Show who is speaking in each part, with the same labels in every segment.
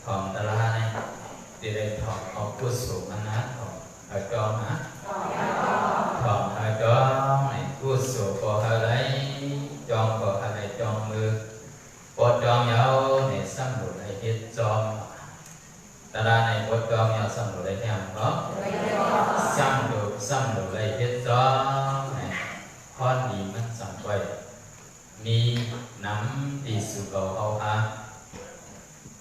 Speaker 1: thòng ta la này thì đây thòng học quốc số mà ná thòng ở trong hả thòng ở trong này quốc số có ở đây trong có ở đây trong mưa có trong nhau này xăm đủ này hết trong ta la này có trong nhau xăm đủ đây theo không xăm đủ đây hết trong này con đi mất xăm quay mi nắm đi sự cầu hậu ha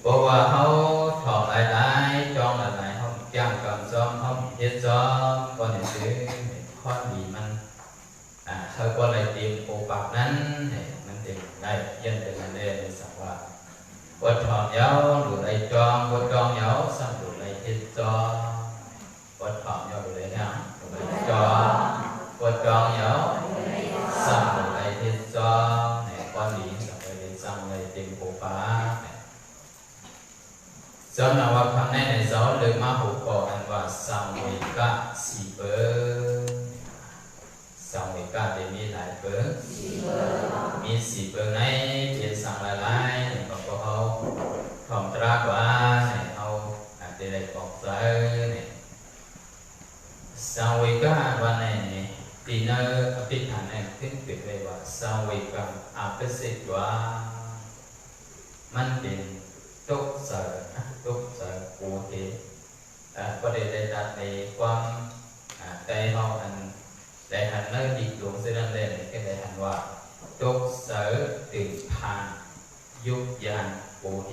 Speaker 1: bộ và hậu thọ lại trong lại không chẳng cầm xóm không hết xóm con này chứ con đi mình thôi con lại tìm bộ bạc nắn mình tìm đây dân từ này để sẵn qua con thọ nhau đủ đây tròn con tròn nhau xong đủ đây hết xóm con thọ nhau đủ đây nào đủ đây tròn con tròn nhau xong đủ đây hết xóm con đi xong rồi tìm bộ bạc do nào vào khoảng này gió lời ma hữu cổ anh và sang người cả xì bơ sang người cả để mi lại bơ mi xì bơ này tiền sang lại này có hậu phòng tra quá này hậu để lại bọc giấy này sang người cả và này thì nơi cái thằng này thích tuyệt vời và sang người cả cái gì quáมันเป็นทุกสารปูเทก็ได้ในความใจห้องอันได้หันเนื้อดีดวงซึ่งนั่นเลยก็ได้หันว่าทุกสารตื่นผ่านยุบยานปูเท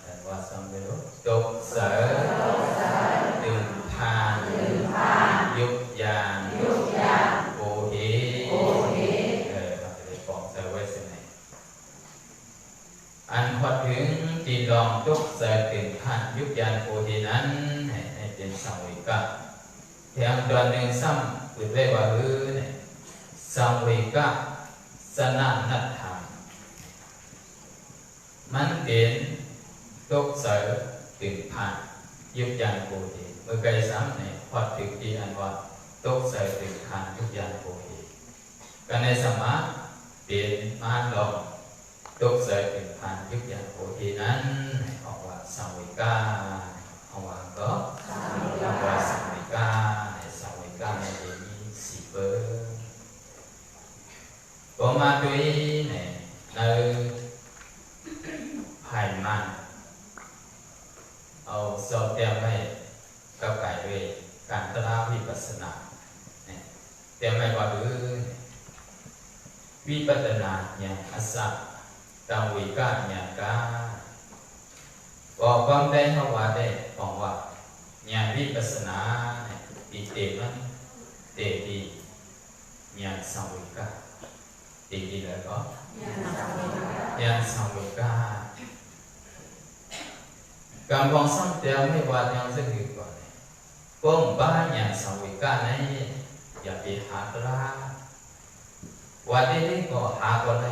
Speaker 1: แต่ว่าซ้ำไปรู้ทุกสารตื่นผ่านยุบยานปูเทอันพอถึงจีลองทุกเสด็จถึงขั้นยุบยันโพธินั้นให้เป็นสังวิกะแถมตัวหนึ่งซ้ำเปิดไว้ว่าสังวิกะสนันนัตถามมันเป็นทุกเสด็จถึงขั้นยุบยันโพธิเมื่อไกลซ้ำพอถึงที่อันว่าทุกเสด็จถึงขั้นยุบยันโพธิกันในสมัยเป็นมารลงทุกเสด็จถึงผ่านยุคยันโพธินั้นออกว่าสังวิกาออกว่าก็ออกว่าสังวิกาในนี้สี่เบอร์ก็มาด้วยในภายมันเอาสอบเตรียมไว้กับไก่ด้วยการตระวิปัสสนาเตรียมไว้ว่าวิปัสสนาอย่างอัศตังวิกาญาณกาบอกความได้เขาว่าได้บอกว่าญาณวิปัสสนาติเตมันเตดีญาณสังวิกาติดีแล้วก็ญาณสังวิกาการฟังซ้ำเติมไม่ว่าอย่างสักทีก่อนป้องบ้านญาณสังวิกาในอย่าไปหาตราว่าได้ก็หาก็ได้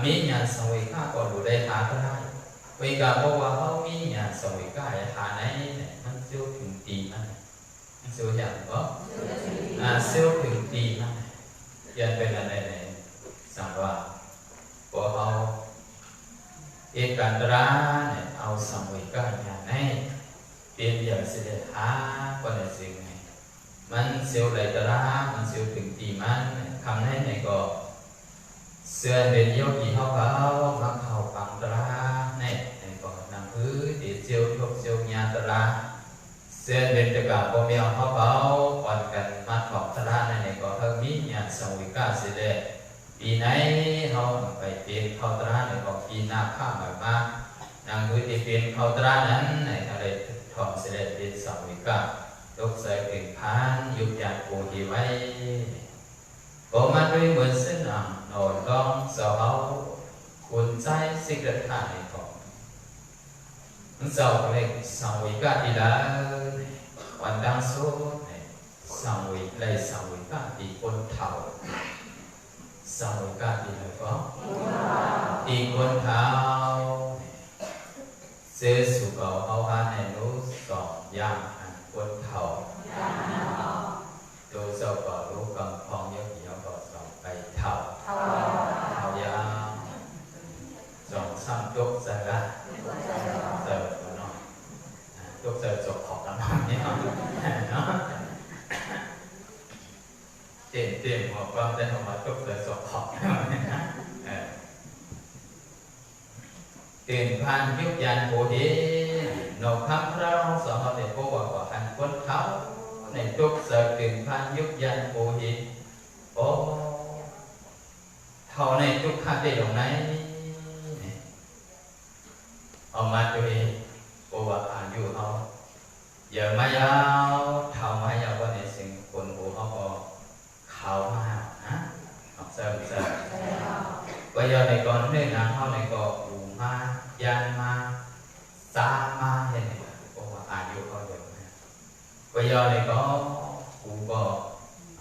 Speaker 1: มีญาณสังวิกาก็รู้ได้หาก็ได้วิกาบอกว่าเขามีญาณสังวิกาหาไหนมันเสี้ยวถึงตีมันเสี้ยวอย่างก็เสี้ยวถึงตีมันยันเป็นอะไรเนี่ยสังว่าพอเขาเอกันตราเนี่ยเอาสังวิกาญาณไหนเป็นอย่างเสด็จหาก็ได้สิ่งไงมันเสี้ยวไหลตรามันเสี้ยวถึงตีมันคำนั้นเนี่ยก็เสื้อเด่นโยกีเขามักเขาปังตราเนี่ยก็นำพื้นที่เจียวทุกเจียวญาตราเสื้อเด่นจะกับพอมีเขาก่อนกันมาของตราเนี่ยก็เพิ่มมีญาสังวิกาเสด็จปีไหนเขาไปเป็นเขาตราเนี่ยก็ปีหน้าข้ามมานำพื้นที่เป็นเขาตรานั้นเนี่ยอะไรถอดเสด็จเป็นสังวิกาตกใส่ถึงพันยุบยันโพธิไว้ก็มาด้วยเหมือนเส้นหนังนอนร้องเสาอุ่นใจสิ่งเด็ดขาดในของมันเสาเล็กสังวิกาดีแล้ววันดังโซ่สังวิเลยสังวิกาดีคนเท่าสังวิกาดีแล้วก็ดีคนเท่าเสือสุกเอาหาในนู้สองอย่างคนเท่าตัวเจ้าก็รู้กำพองเยอะเท่าเท่ายาวสอง ซ้ำยกเสร็จละเสร็จเนาะยกเสร็จจบขอบกันนี่เนาะเต็มหัวความได้ออกมายกเสร็จจบขอบtiền phan giúp danh của thế nộp khám rau sợ họ để cô bảo của hành quân tháo này chúc sợ tiền phan giúp danh của thế ô thầu này chúc khá để đồng này ông mà tôi cô bảo dù họ giờ mai giao thầu mai giao quan hệ sinh quân của họ có khảo mà học sợ bây giờ này còn nên là họ này có ma yan ma sa ma thế này có vô có được bây giờ này có cụ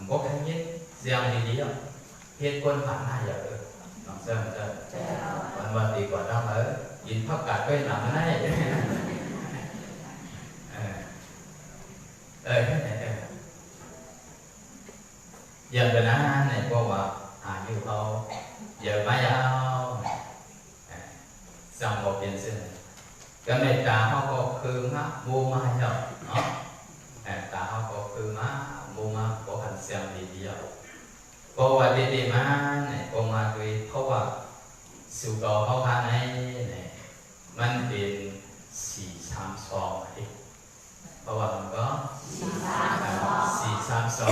Speaker 1: có cái nhất giang đi không hết quân phản hai giờ được làm sao còn thì còn đang ở nhìn phát cả cái nằm này cái này giờ bên này có vô không giờ mai giao dòng một tiền sinh cái này cả họ có khứ má mua mai rồi đó cả họ có khứ má mua má có hành xem gì rồi cô và đi má này cô mà tùy thâu à sự đồ họ hàng nàyมันเป็น432nàyเพราะว่ามันก็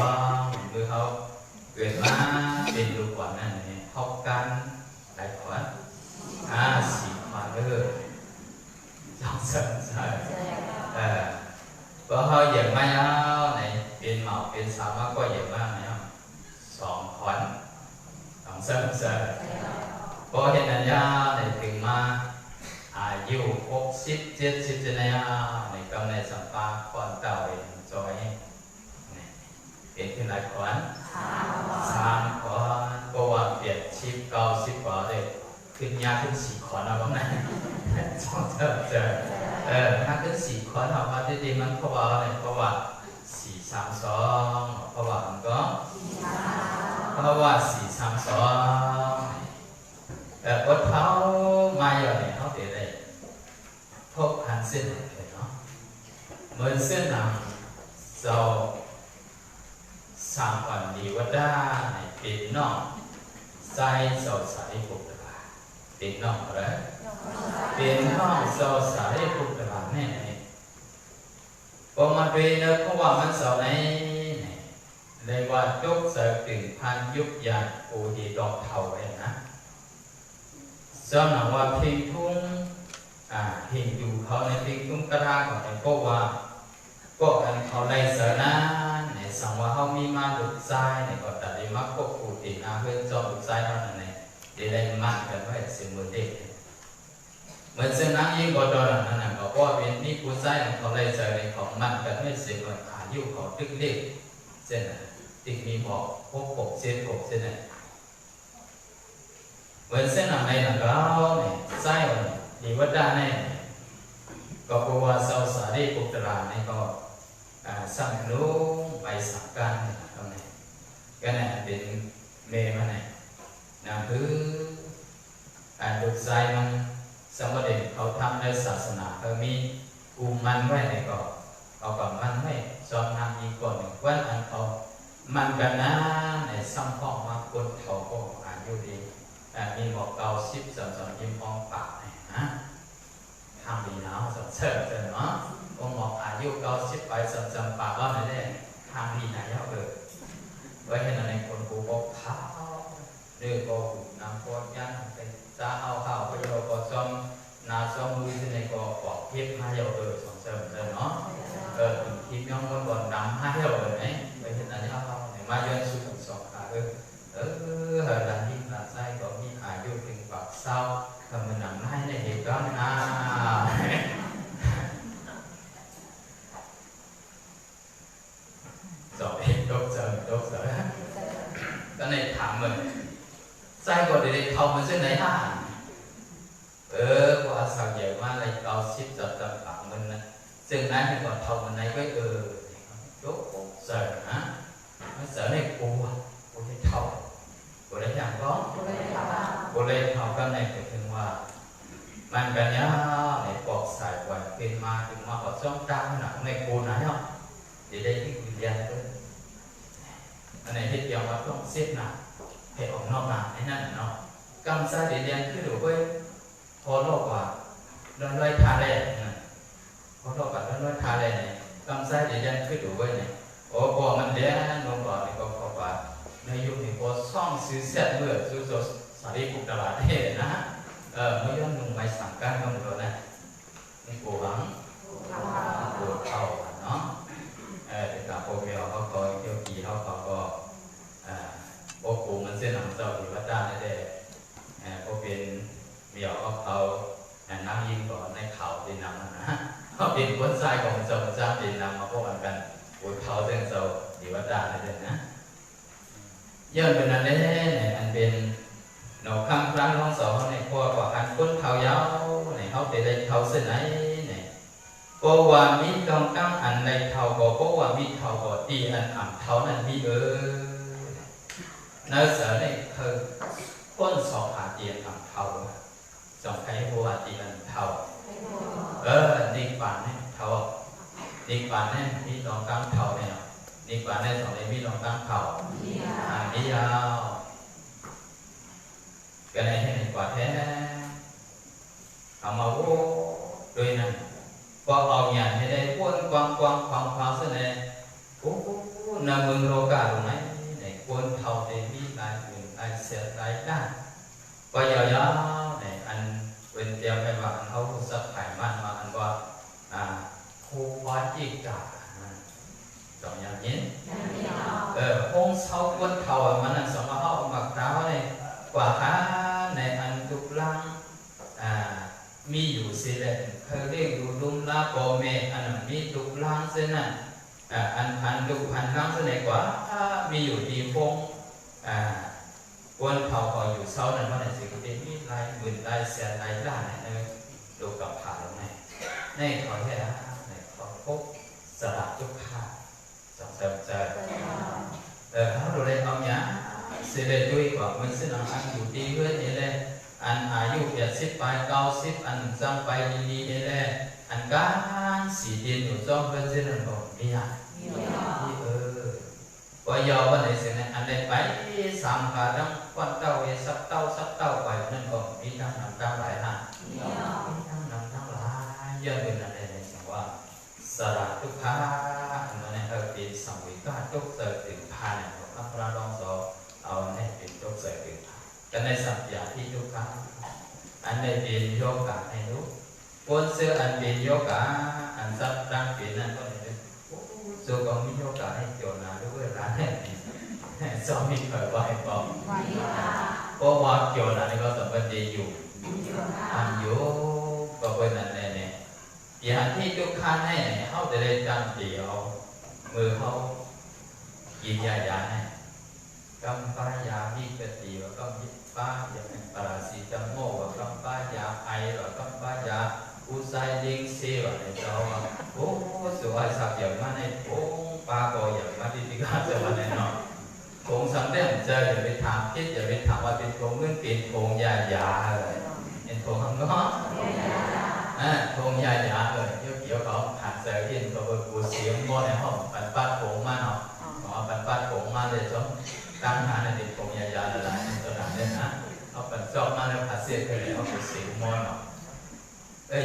Speaker 1: 432คือเขาเกิดมาเป็นลูกหลานนั่นเองเท่ากันหลายคน4คนเลยtrong sân trời có hơi giờ mai này bên màu bên sao nó có giờ mai này không sòng khoản trong sân trời có hiện nay nàyถึงมาอายุ60 70này này trong nàyสัมปาคนเก่าจอยเป็นที่หลายคน3คนก็ว่าเปลี่ยนชิป90กว่าเลยขึ้นยาขึ้น4คนเอาบ้างนะจอเจอถ้าขึ้น4คนเอามาดีๆมันเพราะว่าอะไรเพราะว่า432เพราะว่ามันก็432แต่อดเท้ามาอย่างนี้เขาเดี๋ยวได้ทบหันเส้นเนาะเหมือนเส้นหนังเราสามวันดีว่าได้เป็นนอกใจเราใส่ปุกเป็นนอกอะไรเป็นนอกเราใส่ปุกตะวันแน่พอมาเป็นเนื้อเพราะว่ามันเสาในเลยว่าจุกเสกถึงพันยุบยานโอดีดอกเท่าเองนะสำหรับว่าพิงทุ่งเห็นอยู่เขาในพิงทุ่งกระด้างของไอ้พวกว่าก็อันเขาในเสนาในสังว่าเขามีมาดุใจในก็ตัดได้มาควบคุมติดเพื่อนจอมดุใจเท่านั้นเองได้มั่นกันไว้สิ่งมือเด็กเหมือนเส้นน้ำยิ่งกว่าตอนนั้นนะก็ว่าเป็นนี่ผู้ใจเขาในเสนาของมั่นกันไว้สิ่งว่าขายุ่งเขาตึกเด็กเส้นติดมีบอกพวกกบเส้นnàyเหมือนเส้นnày là có này sai rồi thì vất ra này có cô qua sau xả đi cuộc đời này có sang lúa bài sản can này trong này cái này đến mê mà này là thứ được saiมันสมเด็จเขาทำในศาสนาเขามีกุมมันไว้ในก่อนเอากับมันไว้จอมนำอีกก่อนหนึ่งวันอันเขามันกันนะในซ้ำพ่อมาคนเขาก็อายุดีมีบอกเกาชิบสอนยิ้มมองปากนะทำดีเนาะสอนเสริมเนาะองค์บอกอายุเกาชิบไปสอนปากก็ไม่ได้ทำดีไหนเยอะเลยไว้ให้ในคนกูบอกเขาเรื่องก็น้ำก็ยันไปจะเอาข้าวไปโยก็จอมนาจอมมือที่ในก็บอกเพียบให้เยอะเลยสอนเสริมเนาะถึงทีมย่องก็บ่นดำให้เยอะเลยไหมไปเห็นอะไรเอาเนี่ยมาย้อนสู่สองขาหลังยิ่งหลังไส้ก็มีอายุถึงปากเศร้าทำมันหนังให้ในเหตุการณ์จบเองจบเสร็จก็ในถามมันไส้ก็ได้เข้ามันเส้นไหนฮะว่าสังเกตว่าอะไรเกาชิดจับจับปากมันนะซึ่งนั้นที่ก่อนเข้ามันไหนก็ยกเสร็จนะมันเสร็จในกูให้เข้าบริษัทก็บริษัทเขาก็ในถึงว่า มันกันเนี้ยในปอกสายวันเป็นมาถึงมาขอจ้องตาหนักในโกนไหนเนาะเดี๋ยวได้ที่วิญญาณด้วยอันไหนที่เกี่ยวกับต้องเสียบหนักให้ออกนอกหนักไอ้นั่นเนาะกำซาเดียนขึ้นหรือว่าพอโลกว่าดอนร้อยทาเลยพอโลกว่าดอนร้อยทาเลยเนี่ยกำซาเดียนขึ้นหรือว่าเนี่ยโอ้พอมันเดียนลงก่อนนี่ก็พอว่าในยุคนี้พอซ่องซื้อเสร็จเมื่อซื้อสารีบุกตลาดเทศนะไม่ย้อนลงไปสั่งการก็เหมือนนะนี่กูหวังกูเท่าเนาะแต่กับโปรเกลเขาก็เกี่ยวกี่เขาก็โปรกูมันเส้นหนังเจ้าอยู่วัดด้านนี่เด้โปรเป็นเมียวเขานั่งยิงก่อนในเข่าดินนำนะเขาเป็นคนทรายของเจ้าจ้าดินนำมาพวกกันกูเท่าเส้นเจ้าอยู่วัดด้านนี่เด้นะย้อนเป็นอันนี้อันเป็นหนูคำครั้งลองสอนในพวกว่าอันคนเท่ายาวในเขาไปได้เท่าเส้นไหนเนี่ยเพราะว่ามีกำกังอันในเท่าก็เพราะว่ามีเท่าก็ตีอันอ่ำเท่านั้นมีนั่นเสือในคือคนสองหาตีอันอ่ำเท่าสองใครหัวตีอันเท่านิพพานเนี่ยเท่านิพพานเนี่ยมีลองกังเท่าเนี่ยนิพพานเนี่ยสองเลยมีลองกังเท่านิยาวcái này hay quả thế mà vô đôi này qua vào nhà thế đây quân quăng quăng pháo thế này nằm mừng lô cả đúng này này quân thầu thì đi lại mình ai sẽ lại ra bây giờ đó này anh bên theo cái bạn anh không sắp phải man mà anh qua khu hóa chi cả chọn nhà nhé hôm sau quân thầu mà anh sống mà họ mặc áo này quả kháในอันทุกลังมีอยู่สิเลยเขาเรียกดูลุมลาโปเมอันมีทุกลังเส้นนั้นอันพันทุกพันลังเส้นไหนกว่ามีอยู่ดีฟงวนเผาก็อยู่เช้านั้นว่าในสิ่งที่มีลายหมื่นลายแสนลายล้านในดูกับผ่าลงในขอแค่ในขอพบสระทุกข้าจงเติมใจเขาดูเลยเอาเนี้ยสิเลยด้วยว่ามันสิ่งอันอยู่ดีเพื่อนนี่แหละอันอายุ80 ไป90อันจำไปดีๆนี่แหละอันการสีเดียนอยู่จ้องเพื่อนสิ่งนั้นบอกมีอ่ะว่ายาววันไหนสิ่งนั้นอันใดไปสามขาดังควันเต้าสักเต้าไปนั่นก็มีทั้งน้ำตาไหลหามีทั้งน้ำตาไหลย้อนเป็นอะไรในสิ่งว่าสระทุกขาอันนั้นเป็นสังเวชทุกเติร์ถึงภายในของพระรองสอเอาในเป็นทุกเสกกันในสัมยาที่ทุกครั้งอันในเป็นโยกะให้รู้คนเสื้ออันเป็นโยกะอันสับตั้งเป็นนั่นก็เลยโยกะมีโยกะให้เกี่ยวนาด้วยร้านเนี่ยสามีเคยว่าให้บอกเพราะว่าเกี่ยวนานี่ก็สมบัติอยู่อันอยู่ก็เป็นนั่นแหละเนี่ยอย่างที่ทุกครั้งให้เขาจะได้จำเดียวมือเขากินยาให้กัมปายาวิกติว่ากัมปิปะอย่างปราศีจัมโมว่ากัมปายาไอว่ากัมปายาอุไซดิงเซว่าในเจ้าว่าโอ้สวยสักอย่างมาในโอ้ปาโกอย่างมาที่ที่ข้าจะมาในนอนคงสำเร็จเจออย่าไปถามคิดอย่าไปถามว่าเป็นโคงเงินเป็นโคงยาอะไรเป็นโคงข้างนอกโคงยาเลยเกี่ยวกับหัดเจอเห็นก็ว่ากูเสียงบ่ในห้องปันปัดโคงมาเนาะปันปัดโคงมาเลยจ้องตั้งหาในเด็กโคงยาอะไรตัวนั้นเนี่ยนะเอาปันจอบมาแล้วผัดเสียไปเลยเอาไปเสียงมอเนาะ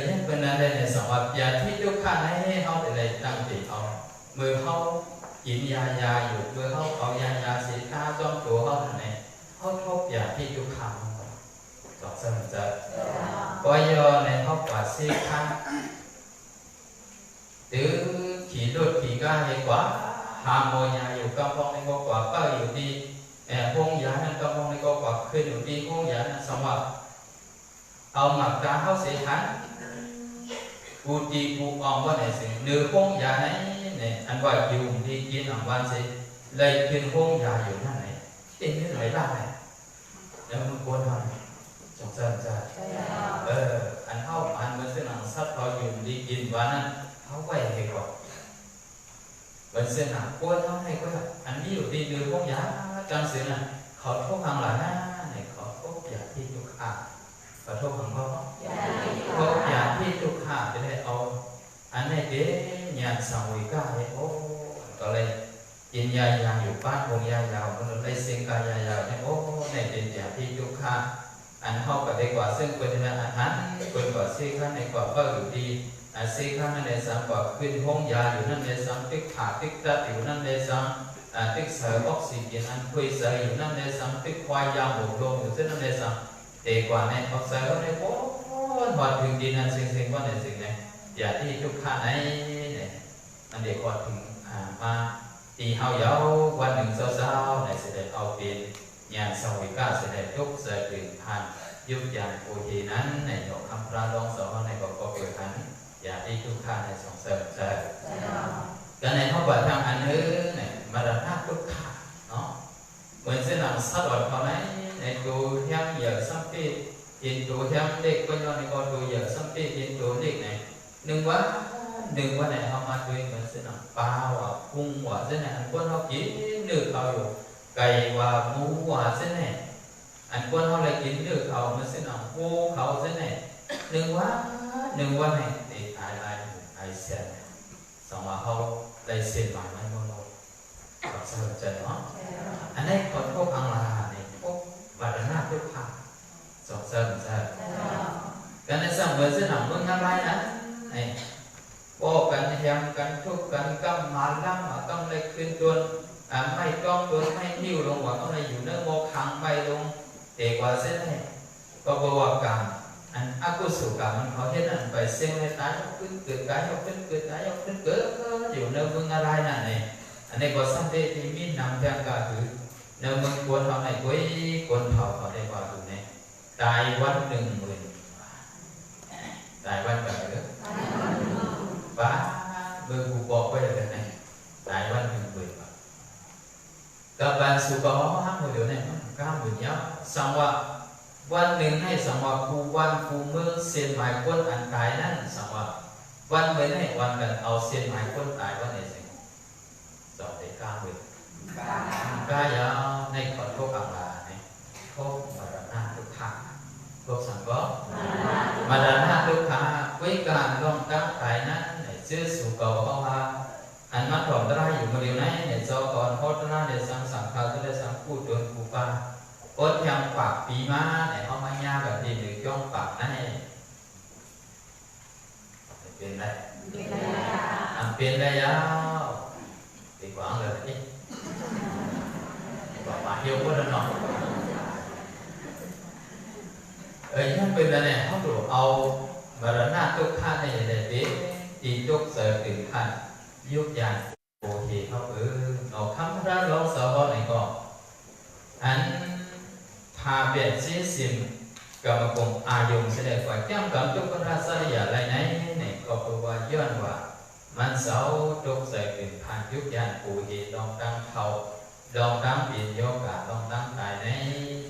Speaker 1: ยังเป็นอะไรในสมัยยาที่ทุกข้าให้เขาแต่ในตั้งใจเอามือเขากินยาอยู่มือเขาเอายาสีตาจ้องตัวเขาไหนเขาทบยาที่ทุกข้าจอบสนใจปล่อยยอในเขากว่าสีข้าหรือขี่รถขี่ก้าให้กว่าหาโมยาอยู่กำปองในก็กว่าก็อยู่ดีพงยานั้นกำปองในก็กว่าขึ้นอยู่ดีพงยานั้นสมัยเอาหมักตาเขาเสียหันกูตีกูออมว่าไหนสิเนื้อพงยาไหนเนี่ยอันว่าอยู่ดีกินอันวันสิเลยกินพงยาอยู่นั่นไหนเอ็งนี่ไหลได้แล้วมันควรทำจงเจริญใจอันเข้าอันมันเส้นหนังซัดเขาอยู่ดีกินวันนั้นเขาไหวให้ก่อนเป็นเส้นหนังควรทำให้ก็อันนี้อยู่ดีเนื้อพงยาจังเสียน่ะเขาทุกครั้งหลายหน้าเนี่ยเขาทุกอย่างที่ทุกข์ขอโทษของพ่อ สังวิกาเนี่ยโอ้ก็เลยกินยายาอยู่บ้านคงยายาวก็เลยเสียงกายายาวเนี่ยโอ้ในเป็นอย่างที่ทุกข้าอันเข้ากับได้กว่าซึ่งเป็นอาหารเป็นกว่าซีข้าในกว่าก็อยู่ดีซีข้าในสังกว่าขึ้นห้องยาอยู่นั่นในสังติ๊กขาติ๊กตัดอยู่นั่นในสังติ๊กเสอออกซิเจนอันคุยเสออยู่นั่นในสังติ๊กควายยาหมูลมอยู่ที่นั่นในสังเด็กกว่าในออกเสอในโอ้หอดถึงดินอันสิ่งว่าในสิ่งนี้อย่าที่ทุกข้าในเนี่ยอันเด็กกว่าถึงมาตีเฮาเยาวันหนึ่งเศร้าๆในเสด็จเอาเป็นญาณสวิกาเสด็จทุกเสด็จผ่านยุบยันโอทีนั้นในดอกคำพระรองสอนในบอกเกิดขันอย่าที่ทุกข้าในสองเสริมใจกันในเขาบอกทางอันนึงเนี่ยมาดับหน้าทุกข้าเนาะเหมือนเส้นหลังสัตว์อดเขาไหนในตัวยังเหยื่อสัมปีอินตัวยังเด็กก็ย้อนในกอตัวเหยื่อสัมปีอินตัวเด็กเนี่ยหนึ่งว่าไหนเขามาด้วยเหมือนเส้นหลังปลาว่ากุ้งว่าเส้นไหนอันคนเขากินเนื้อเขาอยู่ไก่ว่าหมูว่าเส้นไหนอันคนเขาเลยกินเนื้อเขาเหมือนเส้นหลังโง่เขาเส้นไหนหนึ่งว่าไหนไอ้เสียสองว่าเขาได้เสียหมายไม่หมดเลยก็สนใจเนาะอันนี้คนพวกอังลาเนี่ยพวกบาดหน้าพวกผักสองเสริมใจกันในสังเวยเส้นหลังเมืองอะไรนะนี่โอ้กันยังกันทุกกันกำมาล่ำมาต้องเลยขึ้นตัวไม่ต้องตัวไม่หิ้วลงว่าต้องเลยอยู่เนื้อโมขังไปลงเด็กว่าเส้นไหนก็บอกว่ากรรมอันอกุศลกรรมมันเขาเห็นนั่นไปเส้นให้ตายขึ้นเกิดตายขึ้นเกิดตายขึ้นเกิดอยู่เนื้อเมืองอะไรนั่นเนี่ยอันนี้ก็สังเกตที่มีนำแทงก็คือเนื้อเมืองควรเขาในกุ้ยควรเขาได้กว่าอยู่เนี่ยตายวัน10,000ตายวันแบบนี้ป้าเบอร์กูบอกไว้เลยนะตายวัน10,000กับการสุขภาพห้ามหัวเดียวเนี่ยก้ามหัวเนี้ยสังว่าวันหนึ่งให้สังว่าครูวันครูเมืองเสียนหมายคนอันตายนั่นสังว่าวันเหมือนให้วันกันเอาเสียนหมายคนตายวันไหนสิสอบได้ก้ามเลยก้ายาวในขอโทษอังลาเนี่ยโทษมาดานาทุกขังโทษสังก็มาดานาทุกขังวิการลงตั้งตายนั้นชื่อสุกเอาเข้ามาอันมัดหลอมได้อยู่มาเดียวนั้นเนี่ยเจ้าก่อนโคตรน่าเดี๋ยวสังขารจะได้สังพูดโดนกูป้าโคตรยังปากปีมาเนี่ยเอามาย่าแบบนี้หรือจ้องปากนั่นเองเป็นไรเป็นไรยาวดีกว่าเลยนี่กว่ามาเยี่ยวก็ได้หน่อยยังเป็นอะไรเนี่ยเขาดูเอามาระนาทุกขั้นในในนี้อียกเสริมถึงขั้นยุกยานโอเคเขาเอาคำพระร้องสาวในก็อันพาเบียดเสียสิมกับมากรมอายุเสด็จกว่าแก้มกับทุกราชายาอะไรไหนเนี่ยก็คือว่าย้อนว่ามันเสาทุกเสริมถึงขั้นยุกยานโอเคลองตั้งเขาลองตั้งเปลี่ยนโยกาลองตั้งตายใน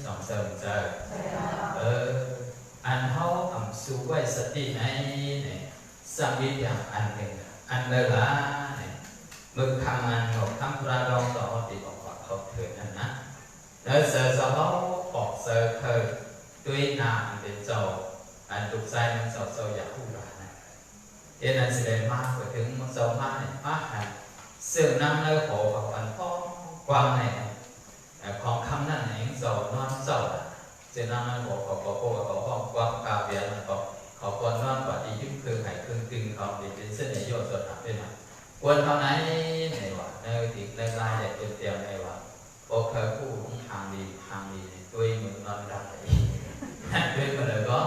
Speaker 1: สองเสริมเจออันเขาทำสู้ไว้สติในเนี่ยสังวิทอย่างอันหนึ่งอันเดิมละเนี่ยมึงทำงานหกทำประดองต่อติดออกเขาเถิดนั่นนะแล้วเสือสาวออกเสือเคยด้วยนามเป็นโจอันตุกใจมันโจอยากพูดอะไรนะเอ็นอันแสดงมากกว่าถึงมันโจมากเนี่ยมากหันเสื่อมน้ำเนื้อโผล่ของอันพ่อความเนี่ยของคำนั่นเองโจนอนโจเสื่อมน้ำเนื้อโผล่ของพ่อของความกาเบียนมันก็เขาคนนอนกว่าที่ยึดคือหายคือตึงเขาเป็นเส้นในโยสดหักเป็นมาควรเท่าไหนในว่าในติดในลายเด็กเป็นเตียงในว่าโอเคผู้ทางดีด้วยมือนอนรับด้วยมือเลยก็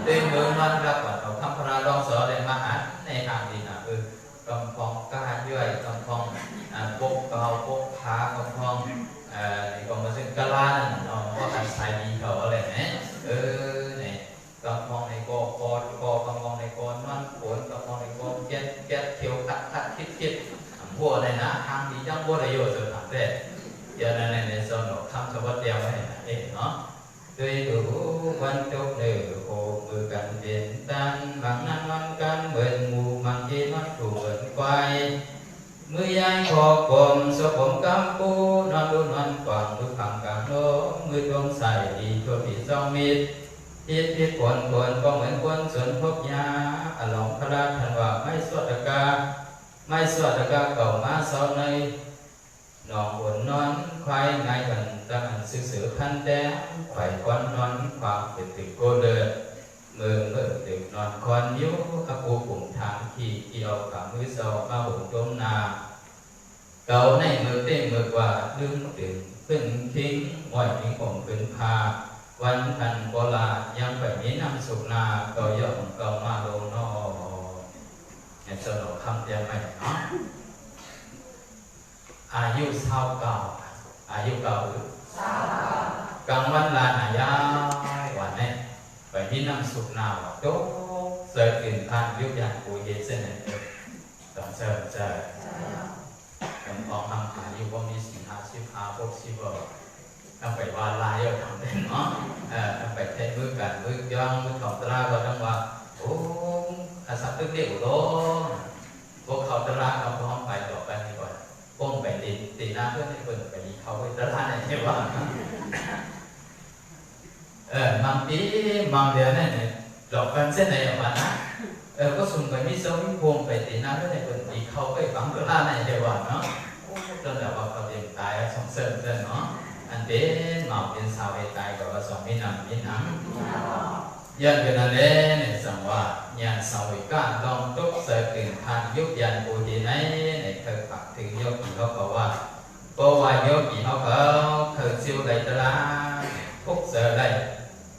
Speaker 1: ด้วยมือนอนรับว่าเขาทำพระรองสอเลยมาหันในทางดีนะกำพองกล้าย่อยกำพองปกเกาปกขากำพองนี่ก็มาซึ่งกล้าเนาะก็อันใส่ดีเขาอะไรเนี่ยกำมองในกอกำมองในกอนอนโขนกำมองในกอแก๊สเขียวคัดคิดพวกอะไรนะทางดีจังพวกอะไรโยสุดหักได้เดี๋ยวนั้นในโซนทำสวัสดิ์เดียวให้เองเนาะด้วยดูวันจบเดือโคมือกันเด่นตันบางนั้นวันกันเบิ่นหมู่บางทีมันถูกเบิ่นควายมือยายขอกลมสวมกำปูนอนดูนอนฝังดูขังกลางโลมือดวงใสดีทั่วปีสองมิตรทิศควรก็เหมือนควรส่วนพบยาอลองพระราชว่าไม่สวดกา mai xóa tất cả cầu má sau này nòng buồn non khoai ngay gần đang sự sự thanh té phải con non khoảng từ cô đơn mơ từ non con yếu các cô cùng thang khi yêu cả mũi sầu bao hồn trốn nà cầu này mơ tên mơ quả đương đừng phân khinh ngoài những ổn phân phaวันทันโบลายังไปนี้นำสุขนาก็ย่อมก็มาโดนนอเนี่ยสนุกคำเดียวไหมเนาะอายุเท่าเก่าอายุเก่ากลางวันลาหายาวันนี้ไปนี้นำสุขนาโต๊ะเสด็จทานยุบยันปูเยเสนต้องเสด็จผมออกทำอายุว่ามีสินหาชิบหาพวกชิบต้องไปวาลายทำได้เนาะต้องไปใช้มือกันมือย่องมือของตราก็ต้องว่าโอ้อาศัยตึกเดี่ยวโลพวกเขาตราเขาพร้อมไปต่อไปนี่ก่อนป้องไปตีหน้าเพื่อนให้เพื่อนไปดีเขาไปตราในเทวะบางทีบางเดือนเนี่ยหลอกกันเส้นไหนออกมานะก็สุ่มไปมิโซมิพวงไปตีหน้าเพื่อนให้เพื่อนดีเขาไปฝังตราในเทวะเนาะจนแบบว่าเขาเตรียมตายสองเส้นเนาะอันเป็นหมอกเป็นสาวตายกับว่าสองมินังยันเป็นอะไรเนี่ยสังว่ายันสาวก้าลองตุกเสกถึงทานยุบยันปูดีไหนเนี่ยเคยปักถึงยกกี่เขาบอกว่าเพราะว่ายกกี่เขาเคยซิวไรตระทุกเสกไร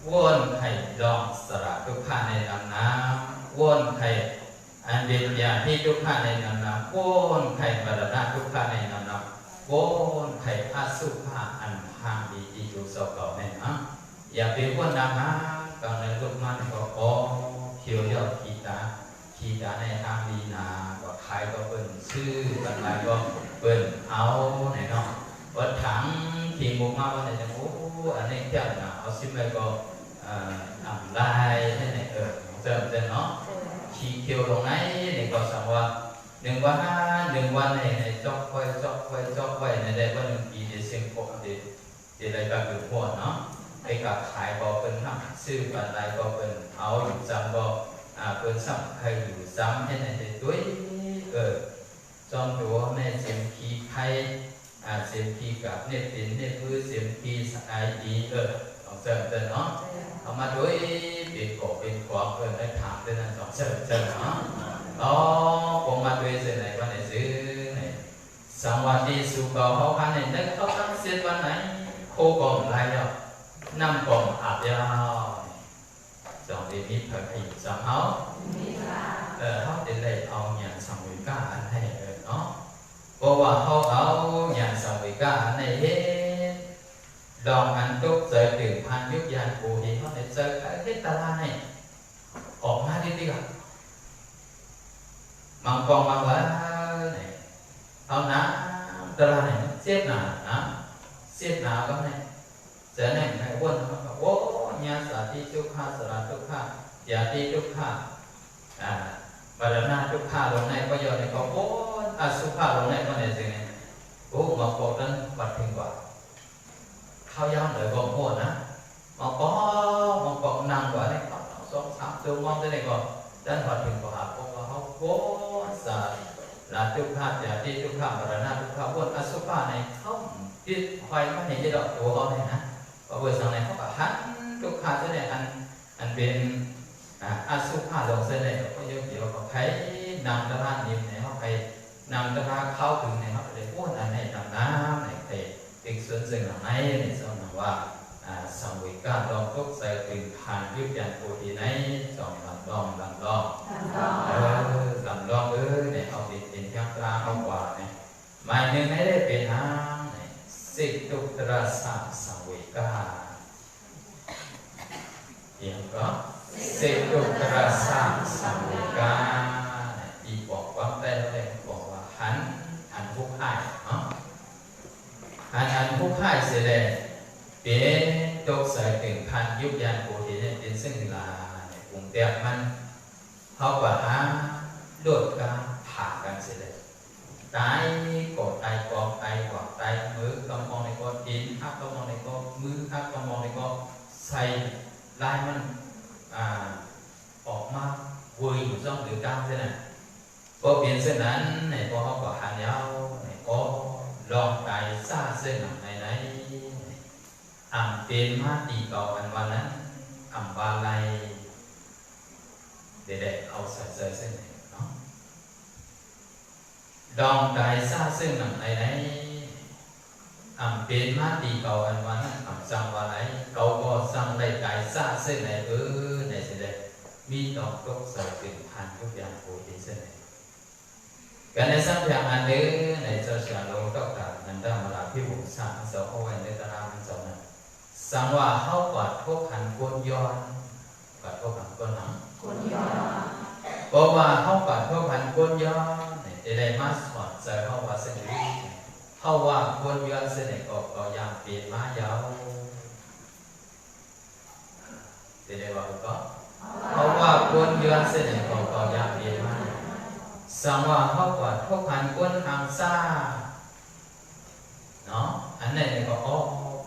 Speaker 1: วนไข่ลองสระทุกข้าในลำน้ำวนไข่อันเป็นยาที่ทุกข้าในลำน้ำวนไข่บรรดาทุกข้าในลำน้ำโวนไข่ผ้าสุผ้าอันพางดีที่อยู่สกปรกเนี่ยอย่าไปว่านาฮะตอนในลูกมันก็โอ้เขียวยอดขีตาในทางดีนาก็ขายก็เป็นชื่อกันไปก็เป็นเอาเนี่ยเนาะวัดถังขีมุกมาวันไหนจะโอ้อันนี้เจ้าหน้าเอาซิมไปก็ทำได้ให้ไหนเติมเนาะขีเขียวตรงไหนนี่ก็สั่งว่า1 วันในจอกไว้ในได้ว่า1 ปีเสียงปกติเดี๋ยวได้แบบอยู่หัวเนาะไอ้กับขายบอกเป็นน้ำซื้อปันไดบอกเป็นเอาอยู่จำบอกเป็นซ้ำใครอยู่ซ้ำให้ในเด็กด้วยจอมตัวในเสียงพีไข่เสียงพีกับเน็ตตินเน็ตพื้นเสียงพีสไอดีต้องเติมเนาะเอามาด้วยเป็นกบเป็นกวางได้ถามได้นั่นต้องเติมเนาะผมมาด้วยเส้นไหนวันไหนซื้อไหนสังวัติสุกเขาพันไหนเขาตั้งเส้นวันไหนโคกลมลายเนาะน้ำกลมอาบยาวสองเดือนนี้เพิ่มอีกสองเขาเขาจะได้เอาอย่างสองวิกาอันให้เนาะเพราะว่าเขาเอาอย่างสองวิกาอันให้เห็นดองอันตุกเจอถึงพันยุคยานปูที่เขาได้เจอเฮ็ดตาลายออกมาดีๆก่อนมังกรมาว่าเนี่ยเอาน้ำตะไลเสียบหนาก็เนี่ยเสน่ห์ในวันนั้นก็โอ้ยาสาธิทุกข้าสระทุกข้ายาธิทุกข้าบารณาทุกข้าลงในก็ยอในก็โอ้อสุภาลงในก็เนี่ยสิเนี่ยโอ้มาโกนั้นวัดถึงกว่าข้าวยำเลยก็โหดนะมาโกนั่งกว่าเนี่ย2-3 ตัวมองได้เลยก็ด้านวัดถึงกว่าเพราะว่าเขาโอ้สาลาทุกข้ายาธิทุกข้าบารณาทุกข้าวนอสุภาในเขาที่คอยมาเห็นจะดอกตัวเขาเนี่ยนะพอเวอร์สังในเขาก็หันทุกข้าเสน่ห์อันเป็นอสุภาลงเสน่ห์ก็เยอะเกี่ยวกับใครนำตรานิ่มเนี่ยเขาไปนำตราเข้าถึงเนี่ยเขาไปได้อ้วนอันไหนนำน้ำเนี่ยไปอีกส่วนซึ่งไหนเนี่ยสอนว่าสังวิการลองทุกใส่ถึงผ่านยุบยันโพธิไหนสองลำลองเนี่ยเอาดินย่างตราเอากว่าเนี่ยหมายหนึ่งให้ได้เป็นน้ำเนี่ยสิตุตระสังวิการอย่างก็สิตุตระสังวิการอีบอกความได้เลยบอกว่าหันผู้ให้เนาะหันผู้ให้เสด็จเป็นตกใส่ถึงพันยุบยันโพธิเนี่ยเป็นซึ่งลาเนี่ยกลุ่มเตียบมันเขาว่าโดดกันผ่ากันเสด็จตายกดตายกองตายกอดตายมือกำมองในกอดินฮักกำมองในกอมือฮักกำมองในกอใส่ลายมันออกมาวุยอยู่ช่องหรือก้ามใช่ไหม พอเปลี่ยนเส้นนั้นในพอเขาก็หันยาวในพอลองไก่ซาเส้นหนังไหนอ่ำเป็นมาตีเก่าอันวันนั้นอ่ำบาลัยเด็กๆเอาใส่เส้นไหนเนาะลองไก่ซาเส้นหนังไหนอ่ำเป็นมาตีเก่าอันวันนั้นอ่ำจังวันไหนเก่าก็จังได้ไก่ซาเส้นไหนในเส้นใดมีดอกตกใส่เป็นพันทุกอย่างโปรตีนเส้นไหนการในสัมผัสอันนี้ในเจ้าชายโลกต่างนั้นได้มาลาพิบูชาเสาเอาไว้ในตารางมันเจ้านั้นสังว่าเข้ากอดทุกขันก้นย้อนกอดทุกขันก้นหนังก้นย้อนเพราะว่าเข้ากอดทุกขันก้นย้อนจะได้มาสอนใจเข้าว่าเสด็จเข้าว่าก้นย้อนเสด็จก็ยังเปลี่ยนมายาวจะได้ว่าก็เพราะว่าก้นย้อนเสด็จก็ยังเปลี่ยนมาสังว่าเขากอดทุกขันก้นหางซ่าเนาะอันนี้ก็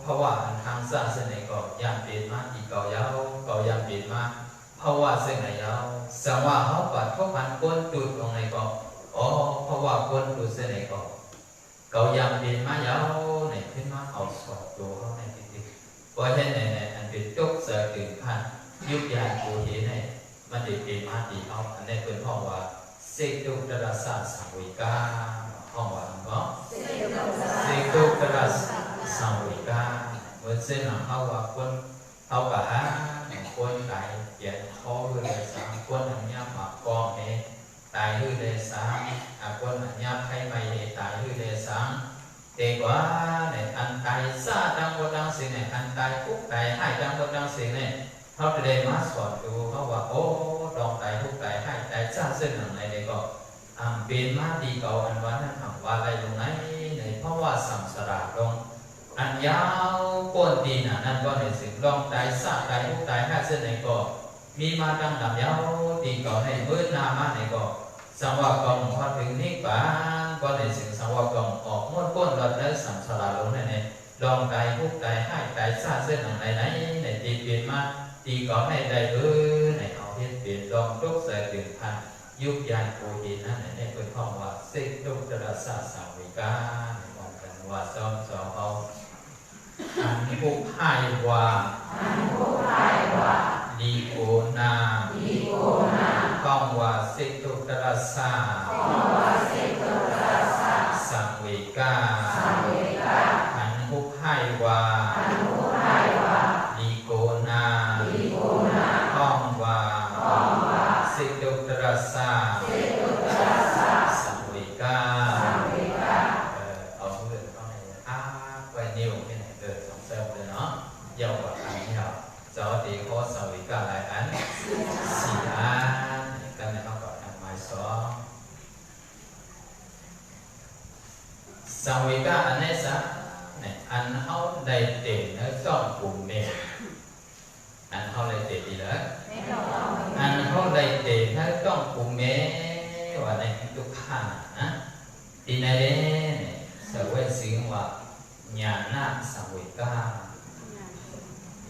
Speaker 1: เพราะว่าทางซาเส้นไหนก็ยามเปลี่ยนมาอีกเก่ายาวเก่ายามเปลี่ยนมาเพราะว่าเส้นไหนยาวสังว่าเขาปัดทุกพันก้นจุดตรงไหนก็เพราะว่าก้นจุดเส้นไหนก็เก่ายามเปลี่ยนมายาวไหนขึ้นมาเอาสอดตัวเขาในติดเพราะฉะนั้นในอันเป็นจุกเสือถึงพันยุบยานโอเห็นมันจะเปลี่ยนมาตีเอาอันนี้เป็นห้องว่าเสกตุตระสาสังวิกาห้องว่าก็เสกตุตระสังวิกาเมื่อเส้นหลังเขาว่าคนเขากะฮะคนตายเกียรติเขาเลยสามคนอันนี้มากองเอตายเลยสามคนอันนี้ใครไม่ตายเลยสามแต่ว่าในอันตายซาดังบดังสิ่งในอันตายทุกตายให้ดังบดังสิ่งในเขาจะได้มาสอนดูเขาว่าดองตายทุกตายให้ตายซาเส้นหลังในเด็กก็เป็นมาดีเก่าอันวันนั้นว่าอะไรตรงไหนในเพราะว่าสัมสระลงอันยาวก้นตีน่ะนั่นก็ในสิ่งลองตายซาตายทุกตายห้าเส้นไหนก็มีมาตั้งลำยาวตีก่อให้เมื่อนามาไหนก็สังวากองพอถึงนิพพานก็ในสิ่งสังวากองออกม้วนก้นเราได้สัมสระลงในลองตายทุกตายให้ตายซาเส้นไหนในตีเปลี่ยนมาตีก่อให้ได้ในเอาเฮ็ดเปลี่ยนลองทุกใส่ถึงพันยุบยานโพธินั่นในเป็นข้อว่าเสกตุตระสาสังวิกาว่าซ้อมเอาอันภูไห้ว่าดีโกนาข้องว่าเสกตุตระสาสังวิกาอันภูไห้ว่าดีโกนาข้องว่าเสกตุตระสาสังวิกาnhiều cái này được trong sơ rồi nó giàu và ảnh nhau cho thì có sao bị cả lại ảnh xì á cái này nó gọi là mai xó sao bị cả anh ấy sao này anh háo đầy tiền ở trong cùng mẹ anh háo đầy tiền gì đó anh háo đầy tiền ở trong cùng mẹ và này tục hành á thì này đấy sợ quên xíu mà nhà naสังวิกา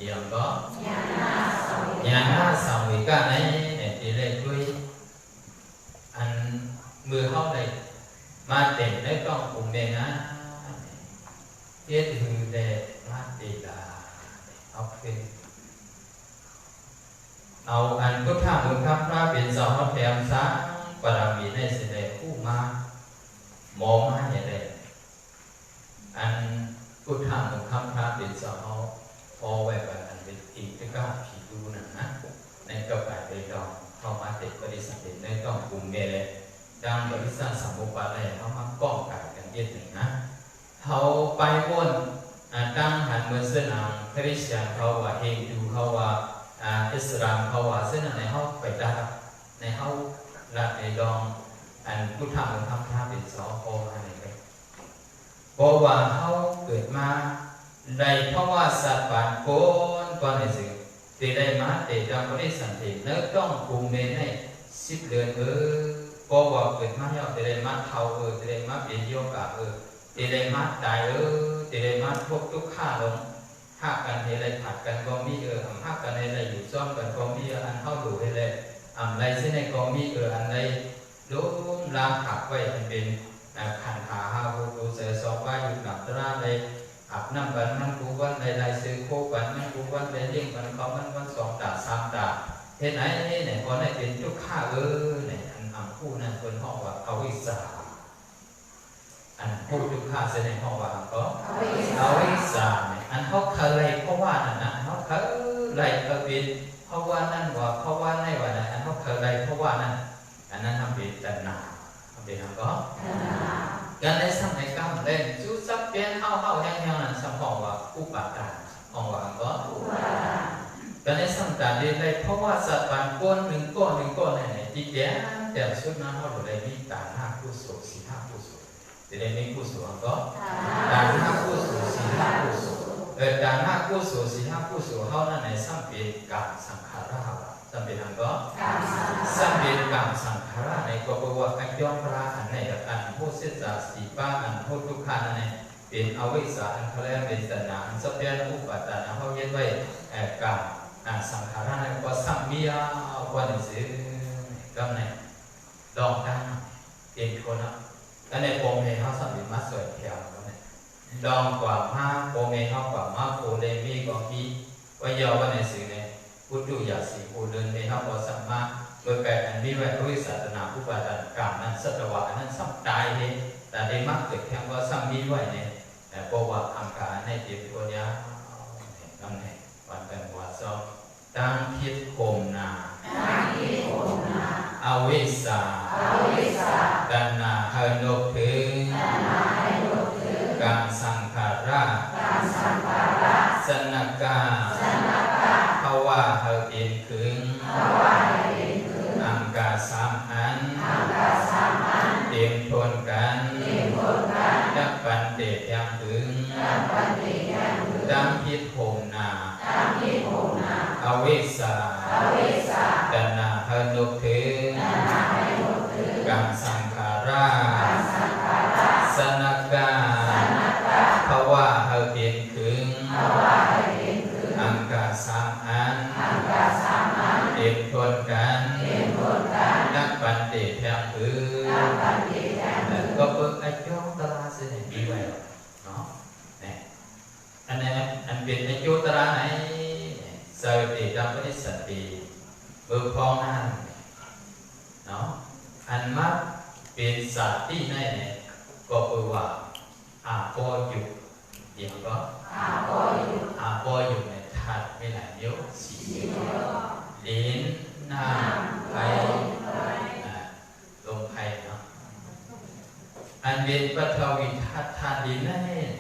Speaker 1: ยังก็ญาณสังวิกาในที่เรียกด้วยอันมือเข้าในมาเต็มในกล้องกลุ่มเองนะเทียถือเดมาตีลาเอาเป็นเอาอันพุทธะบุญคำพระเป็นสองแถมสามปรามีในเสด็จคู่มาหมอมาอย่างไรอันพุทธะมุขพระเป็นสาวพอไว้แบบอันเป็นอีกที่ก้าผีดูนะในกระป๋าไปดองเข้ามาเด็กบริษัทเด็กในต้องกลุ่มเมเลยดังบริษัทสมุปบาทอะไรเขามาป้องกันกันเย็นหนึ่งนะเขาไปวนตั้งหันเมืองเสนางคริสเตียนเขาว่าเฮงดูเขาว่าอิสลามเขาว่าเส้นในเขาไปได้ในเขาละในดองอันพุทธะมุขพระเป็นสาวพอมาในเพราะว่าเขาเกิดมาในเพราะว่าสัตว์ป่าโกนก่อนในสิ่งที่ได้มาแต่จำไม่ได้สันติเนื้อต้องคุมเมนให้10 เดือนเพราะว่าเกิดมาแล้วที่ได้มาเท่าที่ได้มาเป็นโยกะที่ได้มาตายที่ได้มาทุกข้าลงหักกันที่ได้ผัดกันก็มีหักกันในอะไรอยู่ซ้อมกันก็มีอันเข้าดูให้เลยอะไรเส้นในก็มีอันใด โดมลางขับไว้เป็นขันขาห้ากูเสือสอบว่าอยู่กับตราเลยขับน้ำบันนั่งกูวันใดๆซื้อโคบันนั่งกูวันใดเลี้ยงบันเขาวันสองดาสามดาเห็นไหนเนี่ยพอได้เป็นทุกข้าเนี่ยอันผู้นั้นคนห้องว่าอวิชชาอันผู้ทุกข้าแสดงห้องว่าก็อวิชชาเนี่ยอันเขาเคยเพราะว่านั่นนะเขาเคยกระบิดเพราะว่านั่นว่าเพราะว่าในว่านั้นอันเขาเคยเพราะว่านั่นอันนั้นทำเป็นตัณหาทำเป็นอะไรก็การในสมัยก่อนเล่นจูซับเปลี่ยนเข้าแห้งๆนั่นสมองว่าอุปาทานห้องว่าก็การในสังกัดเรียนได้เพราะว่าสัตว์บางก้อนหนึ่งก้อนเนี่ยที่แก่แต่ชุดนั้นเขาเลยมีตาหน้าผู้สูงสีหน้าผู้สูงจะได้มีผู้สูงก็ตาหน้าผู้สูงสีหน้าผู้สูงตาหน้าผู้สูงสีหน้าผู้สูงเขานั่นในสัมเป็นกรรมสังขารสัมเป็นอะไรก็สัมเป็นกรรมสังขารในก็บอกว่าอันยอมราอันในอันผู้เสียจากสีป้าอันผู้ทุกขานั่นเป็นอวิชชาอันเขาเรียกเป็นตัณหาอันสัพเพอุปาทานเขาเรียกไว้กรรมสังขารนั้นก็สัมมีวันนี้ก็ในลองตั้งเป็นคนนะก็ในโปรเมเขาสัมผัสมาสวยเที่ยวก็ในลองกว่ามาโปรเมเขากว่ามาโปรเลมีก็มีว่ายาววันนี้สิเนี่ยพุทธุยาสีโปรเดินในเขาก็สัมมาโดยแปลอันนี้ไว้ด้วยศาสนาผู้ปฏิบัติกรรมนั้นสัตวะนั้นสัมตายเองแต่ได้มักเกิดแค่ว่าสัมมีไว้เนี่ยแต่เพราะว่าทำการในจิตวิญญาณนั่นเองวันเป็นวันสองตั้งคิดข่มนาอวิชชาตัณหาเฮนกถึงการสังขาราสนกาภาวะเฮเอ็นขึงอังกาสามอันเต็มทนกันดับปันเดชยังถึงตั้งคิดข่มนาอวิชชาตัณหาเฮนกถึงการสังขาราสนกาภาวะเฮเอ็นขึงอังกาสามอันเต็มทนกันดับปันเดชยังถึงก็เปิดไอ้จ้องตลาดเส้นดีไว้เนาะเนี่ยอันนี้อันเป็นไอ้โยตระไหนสติดังปฏิสติเบิกพองนั่นเนาะอันมัดเป็นสัตว์ที่ในเนี่ยก็แปลว่าอาโปอยู่เดี๋ยวก็อาโปอยู่ในธาตุไม่หลายยกสีลิ้นน้ำไฟลมไฟเนาะอันเป็นปฐวีธาตุดินนั่นเอง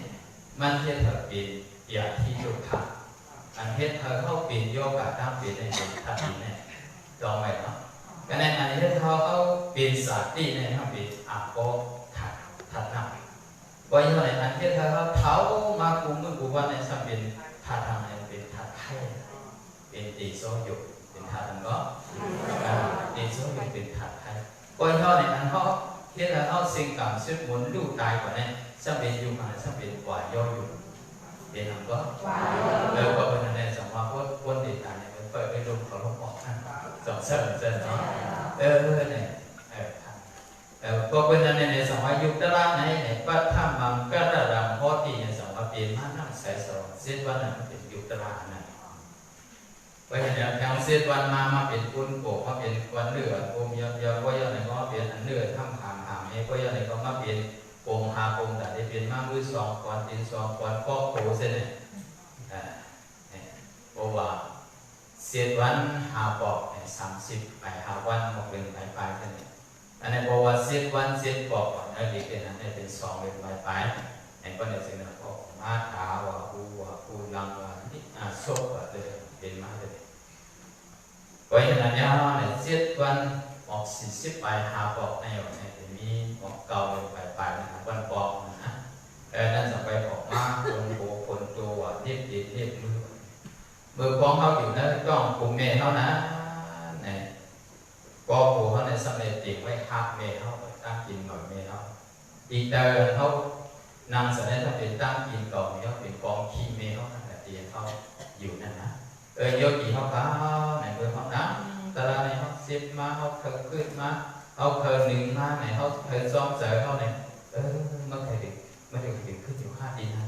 Speaker 1: มันจะถือเป็นอย่างที่โยคะอันเฮ็ดเขาเปลี่ยนโยกะตั้งเปลี่ยนในเป็นธาตุดินเนี่ยลองไว้เนาะก็ในอันนี้เขาเปลี่ยนสัตว์ที่เนี่ยเขาเป็นอาโปธาตุน้ำว่าอย่างไรอันเฮ็ดเขาเท้ามากุมมือกุวันในสัมเป็นธาตุน้ำเนี่ยเป็นธาตุไข่เป็นตีโซยุเป็นธาตุน้ำก็ตีโซยุเป็นธาตุไข่ว่าอย่างไรอันเขาเฮ็ดเขาสิ่งกรรมซึ่งหมุนลูกตายกว่านี้สัมเป็นอยู่มาสัมเป็นกว่าย่ออยู่เป็นอะไรก็แล้วก็เป็นอะไรสมมติว่าคนติดตามเนี่ยเปิดไปดูเขาลงออกสองเส้นเนาะเนี่ยก็เป็นอะไรในสมัยยุคตะละเนี่ยปัจจุบันก็ระดับพอดีในสมัยเปลี่ยนมานั่งใส่สองเส้นวันนั้นเป็นยุคตะละนั่นเพราะฉะนั้นทางเส้นวันมาเป็นปุ้นโกมาเป็นวันเลือดโอมยาวๆก็ยังไงก็เปลี่ยนอันเลือดทำหามเนี่ยก็ยังไงก็มาเปลี่ยนโกงหาโกงแต่ได้เปลี่ยนมามือสองก่อนตีนสองก่อนก็โผล่เส้นเนี่ยเพราะว่าเสียวันหาปอก30ไปหาวันหมกเป็นไปเส้นเนี่ยอันนี้เพราะว่าเสียวันเสียปอกอันนี้เป็นอันนี้เป็น2เป็นไปในก็ในสิ่งนั้นก็มาถาว่าผู้ลังว่านี่โชคว่าเป็นมาเลยเพราะฉะนั้นเนี่ยเสียวันออก40ไปหาปอกในวันนี้จะมีออกเก่าเป็นไปนะวันปอกนะนั่นจะไปออกมาคนโบคนตัวเรียบดินเรียบมือเมื่อพร้อมเขาอยู่นะต้องกลุ่มเมย์เขานะเนี่ยก็ผูเขาในสมัยเตียงไว้หักเมย์เขาตั้งกินหน่อยเมย์เขาอีกแต่เขานำแสดงถ้าเป็นตั้งกินก่อนเขาเป็นกองขี้เมย์เขาแต่เตียงเขาอยู่นั่นนะโยกี่เขาเขาไหนเบอร์เขานะแต่ละในเขาเสียบมาเขาเถิดขึ้นมา เขาเคยหนึ่งมาnàyเขาเคยซ้อมเจอเขาnày nó thể được mới được việc cứ chịu khá đi ha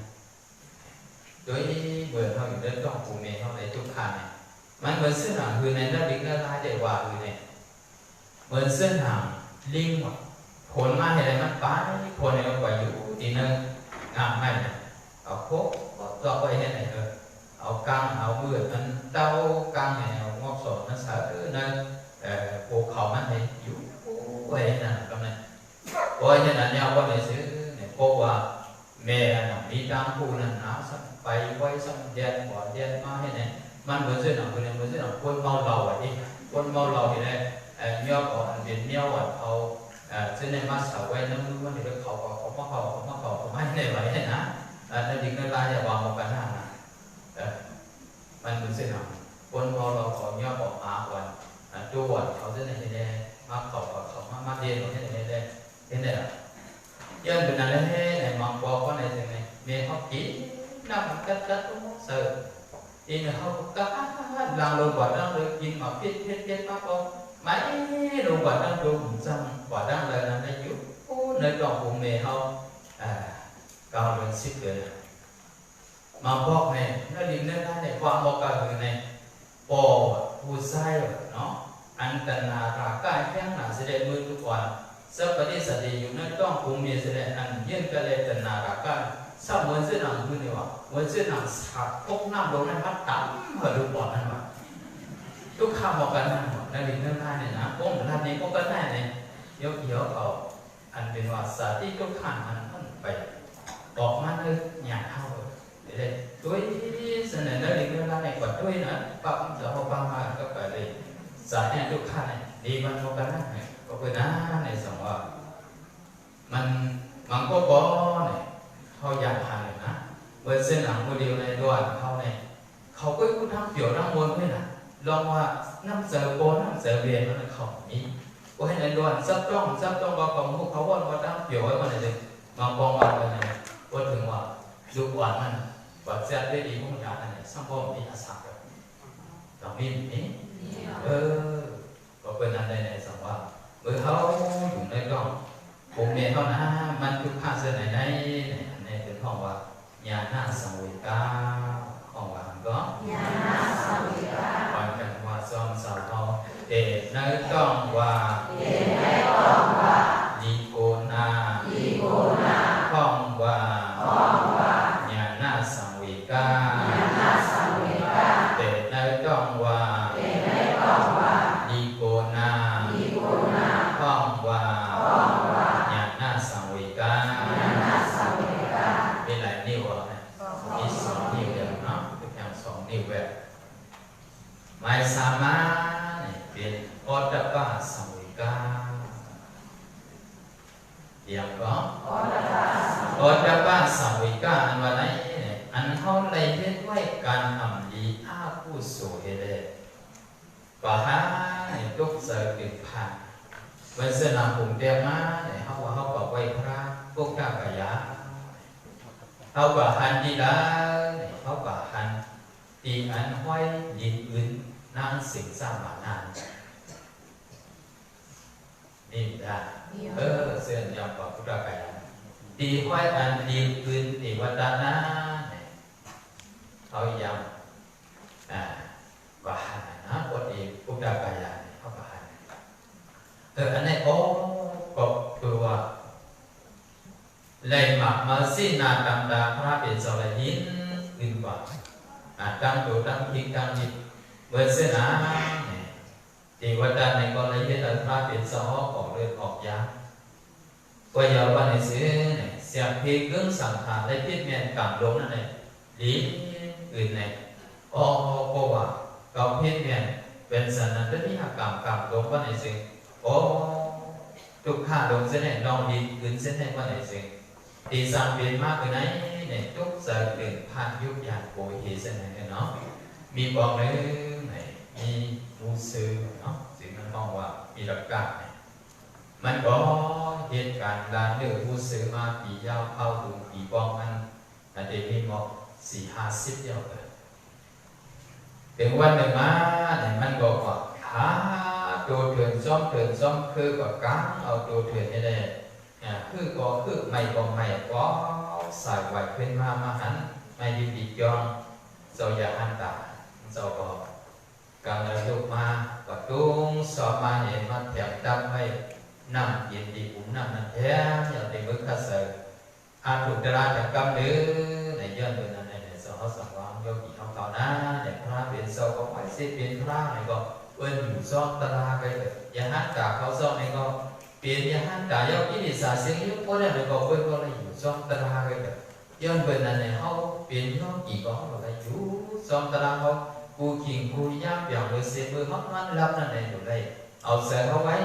Speaker 1: đối với người họอยู่đến trong phụ mẹ họ này chụp khá nàyมันเหมือนเส้นหางคือในระดับละลายได้ว่าคือเนี่ยเหมือนเส้นหางลิงหมดผลมาให้ได้มันป้าผลเนี่ยมันไปอยู่ที่นึงไม่เนี่ยเอาโคกต่อไปให้ไหนเอากังเอาเบื่อมันเต้ากังเนี่ยเอางอกสดมันสาคือนั่นภูเขามันให้อยู่ไว้นั่นก็เนี่ยเพราะฉะนั้นเนี่ยว่าในซื้อเนี่ยพบว่าแม่มีตามผู้นั้นหาสักไปไว้สักเดือนก่อนเดือนมาให้ไหนมันเหมือนเส้นหนังเหมือนเส้นหนังคนเมาเหล้าอ่ะดิคนเมาเหล้าที่ไหนเมี่ยวก่อนเดือนเมี่ยวอ่ะเขาเส้นในมาสาวไว้น้ำมือมันเดี๋ยวเขาไม่ในไหวให้นะในดิ่งในลายจะวางมากันหน้านะมันเหมือนเส้นหนังคนเมาเหล้าเขาเมี่ยวบอกหาวันจูบเขาเส้นในที่ไหนมาเขามาเดียนที่ไหนได้ที่ไหนล่ะยันเป็นอะไรให้มองบอกว่าในที่ไหนเมียเขากินน้ำกัดตุ้งเสือที่เนี่ยเขาก็ลางลงกว่าดั้งเลยกินมาพิษมากกว่าไม่ลงกว่าดั้งดูจังกว่าดั้งเลยนั่นได้อยู่ในกล่องของเมียเขาก้าวเป็นสิบเลยมาบอกเนี่ยนั่นดินนั่นได้ในความบอกกันคือในปอผู้ใส่เนาะอันตนาราก้าแข้งหนาเสด็จมือทุกวันสัพพะทิสติอยู่ในกล่องของเมียเสด็จอันยื่นกระเลตนาราก้าสามวันเส้นหนังคือเนี่ยว่าวันเส้นหนังสักพกน้ำลงในพัดต่ำมาดูบอดนั่นว่าทุกข้าวบอกกันนั่นหมดในดินนั่นได้เนี่ยนะพวกท่านนี้พวกก็ได้เนี่ยเยอะเอาอันเป็นว่าสาธิตทุกข้างมันท่านไปบอกมาเลยหยาเข้าเลยด้วยเสนอในดินนั่นได้กว่าด้วยนะปั๊บจะเอาปั๊มมาก็ไปเลยสาธิตทุกข้างเนี่ยดีมันบอกกันนั่นเนี่ยก็เป็นน้าในสองว่ามันก็บ่เนี่ยเขาอยากทานเลยนะเมื่อเส้นหลังโมเดลในด่วนเขาเนี่ยเขาก็พูดทำเกี่ยวน้ำมนต์ด้วยนะลองว่าน้ำเสือโบน้ำเสือเบียนมันเขามีก็ให้ในด่วนซับต้องว่าของพวกเขาว่าน้ำเกี่ยวไว้มาเลยมาปองมาเลยนะก็ถึงว่าลูกหวานมันว่าเสียได้ดีพวกอย่างนั้นสังคมมีอาสาแบบต้องมีก็เป็นอะไรในสังว่าเมื่อเขาอยู่ในกล้องผมเมียเขานะมันทุกข้าเส้นไหนในเป็นห้องว่าญาณสังเวกาห้องว่าก็ญาณสังเวกาวันกันว่าซ้อมสาวเขาในกล้องว่าลีโกนาห้องว่าญาณสังเวกาในกล้องว่าลีโกนาห้องว่าเป็นหลายนิ้วนะมีสองนิ้วเดียวเนาะเป็นอย่างสองนิ้วแบบไม่สามารถเป็นออดบ้าสังเวกาเดียวก็ออดบ้าสังเวกาอันว่าไหนอันเขาเลยเรียกว่าการทำดีอาผู้สูงเลยป่าฮะทุกเสกติดผ่านเมื่อเสนาผมเตรียมมาเขาว่าเขาบอกไว้พระพวกกากายะเขาว่าหันดีได้เขาว่าหันตีอันห้อยยินอื่นนางสิงสร้างมานานนี่ได้เสื่อมยอมบอกพวกกากายะตีห้อยอันยินอื่นตีวัตนาเขาย้ำว่าหันนะปกติพวกกากายะเขาว่าหันอันนี้ก็คือว่าเลยมาสินาตังดาพระเป็นสารยินอื่นกว่าตั้งตัวตั้งคิดตั้งจิตเมื่อเสนาที่วัดดันในกรณีที่พระเป็นสาวออกเลือดออกยาก็ยาววันในเสียพีกึ่งสังขารได้พิจเมียนกำลงนั่นเองลิ้นอื่นในก็ว่าเกาพิจเมียนเป็นสันนันทนิหกรรมกำลงวันในสิ่งทุกข้าลงเส้นไหนลองดีขึ้นเส้นไหนวันไหนสิ่งตีสังเปลี่ยนมากคือไหนเนี่ยทุกสายเปลี่ยนผ่านยุคยานโกยเส้นไหนเนาะมีบอกเลยไหนมีรู้สึกเนาะสิ่งนั้นมองว่ามีหลักการมันก็เหตุการณ์การเลือกรู้สึกมาปียาวเข้าถึงปีบองมันแต่เด็กมีหมอก40-50เดียวเลยถึงวันหนึ่งมาเนี่ยมันก็ว่าหา đồ thuyền xóm khư có cá ở đồ thuyền như này khư có mày có xài hoài khuyên ma hắn mày đi bị cho sau giờ ăn tạ sau có càng là lúc mà và tung so ma này mà thèm tâm hay nằm diện đi cũng nằm nằm thế giờ thì mới khá sợ ăn được ra chẳng cam nữa này dân người này sợ họ sợ con vô kỳ họ còn á để ra biển sâu có phải xếp biển ra này có quên đủ do ta ra cái nhà hát cảเขาdo này có biển nhà hát cả do cái gì xả tiếng yếu có đây có quên có là đủ do ta ra cái dân người này họ biển nó chỉ có là đủ do ta ra họ cú chuyện cú giáp vào người xe mưa mất mắt lắm này này ở đây ở sẽ không ấy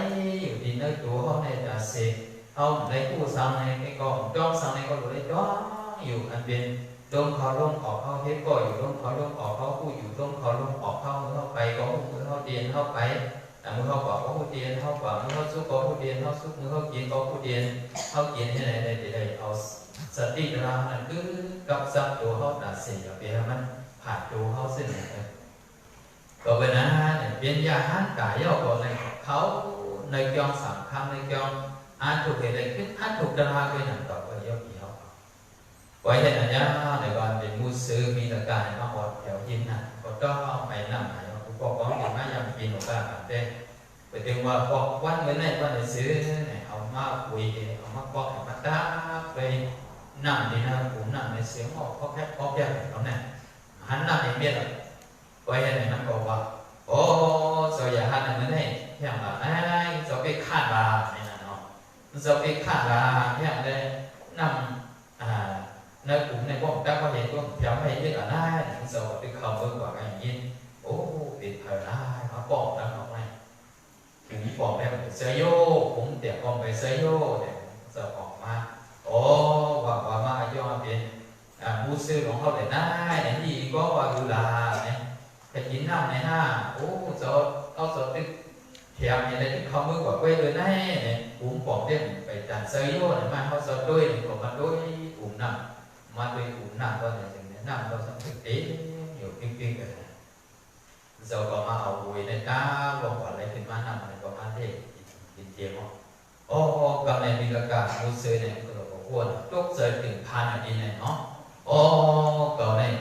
Speaker 1: thì nơi chỗ hôm nay là xe không lấy cú sang này cái con trong sang này có đồ đấy đó nhiều anh bên đông khó đông ở khó hết coiอยู่đông khó đông ở khó cúอยู่đông khó đông ở khóมือเข้าไปcóมือเข้าtiềnเข้าไปมือเข้าปากcó tiềnเข้าปากมือเข้าซุกcó tiềnเข้าซุกมือเข้ากินcó tiềnเข้ากินที่ไหนได้ที่ใดเอาสติเรานั่นคือกับสับตัวเขาตัดสินอย่างเดียวมันผ่านตัวเขาสิ้นเลยก็เป็นนะเป็นยาฮันกายย่อก่อนเลยเขาในจองสามคำในจองอันถูกเหตุใดขึ้นอันถูกดาราเป็นหนังต่อไปย่อกี่เขาไว้เห็นอันนี้ในวันเป็นมูซื้อมีตะการมาหอดแถวยินน่ะก็ต้องไปนั่งไหนกูบอกว่าอย่างนั้นยังปีนออกมาแบบเต้ไปถึงว่าบอกวันเมื่อไหร่วันไหนซื้อเนี่ยเอามาคุยเอามาบอกมาตาไปนั่งดีนะผมนั่งในเสียงออกเขาแค่เขาเนี่ยหันหน้าในเมียเลยไว้เห็นมันบอกว่าโอ้สอยหันเมื่อไหร่อย่างว่าไอ้สอยไปฆ่าลาเนี่ยนะเนาะสอยไปฆ่าลาอย่างเลยนั่งในกลุ่มในพวกcác quan hệ của nhóm hay như ở đây giờ cái khẩu hơn của ngành nhiên tuyệt thời đây nó bỏ ra ngọc này cũng bỏ đem phải xây vô cũng để con phải xây vô để giờ bỏ ma và ma do tiền mua sưของเขาđể đây để gì có và cứ là này cái 9 năm này ha giờเอาgiờ cái thèm như này cái không mới của quê rồi này cũng bỏ đem phải tàn xây vô để mà họ giờ đôi thì còn mà đôi cũng nằm mà tôi cũng nằm vào để nằm vào trong thực tế nhiều kinh rồi giờ có mà ở buổi này ta còn quản lấy cái mà nằm này có mà để tiền không cầm này mình là cả một sợi này có độ cuốn chốt sợi từng pan ở đi này nó cậu này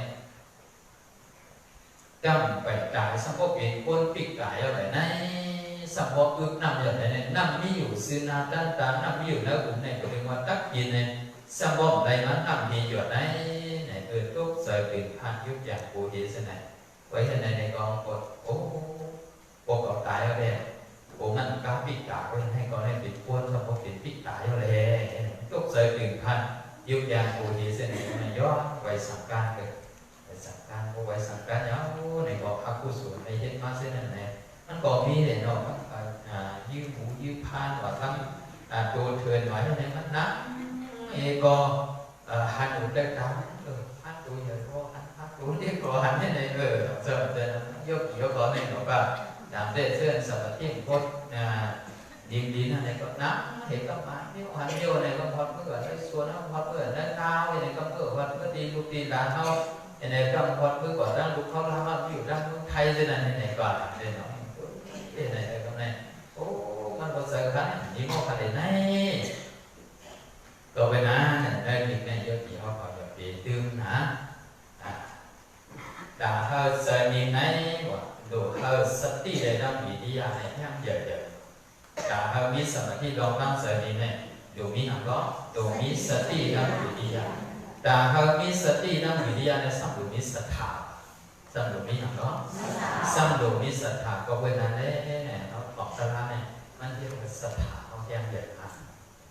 Speaker 1: cầm phải trải xong có biển quân bị trải ở đây này xong có ước nằm ở đây này nằm ví dụ xưa na tan tan nằm ví dụ nó cũng này có liên quan tắc gì này xong có đây nó nằm gì ở đây này tốt sợi biển pan giúp dạng của gì thế này vậy thế này con có cậu tải ở đây của mình cá bị tải hay còn này bị quân xong có bị tải ở đây tốt sợi biển pan giúp dạng của gì thế này do vậy sẵn can được sẵn can có vậy sẵn can nhớ này có akusu hay hết má thế nàyมันก็มีเลยเนาะยืมหูยืมพานว่าทั้งตัวเถื่อนหน่อยเนี่ยมันนักก็หันอุ่นได้ตามหันตัวใหญ่ก็หันตัวเล็กก็หันนี่เลยgiờยกกี่ก็เนี่ยเนาะว่าตามได้เสื้อสวัสดิ์ก็ดีnàyก็นักเห็นก็มาเนี่ยหันโยnàyก็พอดเมื่อได้ส่วนนะพอดเมื่อได้ดาวnàyก็เมื่อวันเมื่อดีลูกดีหลานเขาnàyก็พอดเมื่อก่อนด้านลูกเขาทำอยู่ด้านเมืองไทยเลยnàyก่อนเนี่ยเนาะcái này cái nàyมันก็เจอกันยิ่งกว่าcái nàyตัวเป็นđây những này do chị họ gọi là bị tương hả đã hơi giờ nhìn này đủ hơi sắp đi để đang bị đi này theo giờ đã hơi biết sao mà khi đó đang giờ nhìn này đủ biết nào đó đủ biết sắp đi đang bị đi đã hơi biết sắp đi đang bị đi này xong đủ biết sắp thả xong đủ biết nào đó xong đủ biết sắp thả có bên này nó bọc ra nàyมันเรียกว่าสถาเอาแยกใหญ่มาก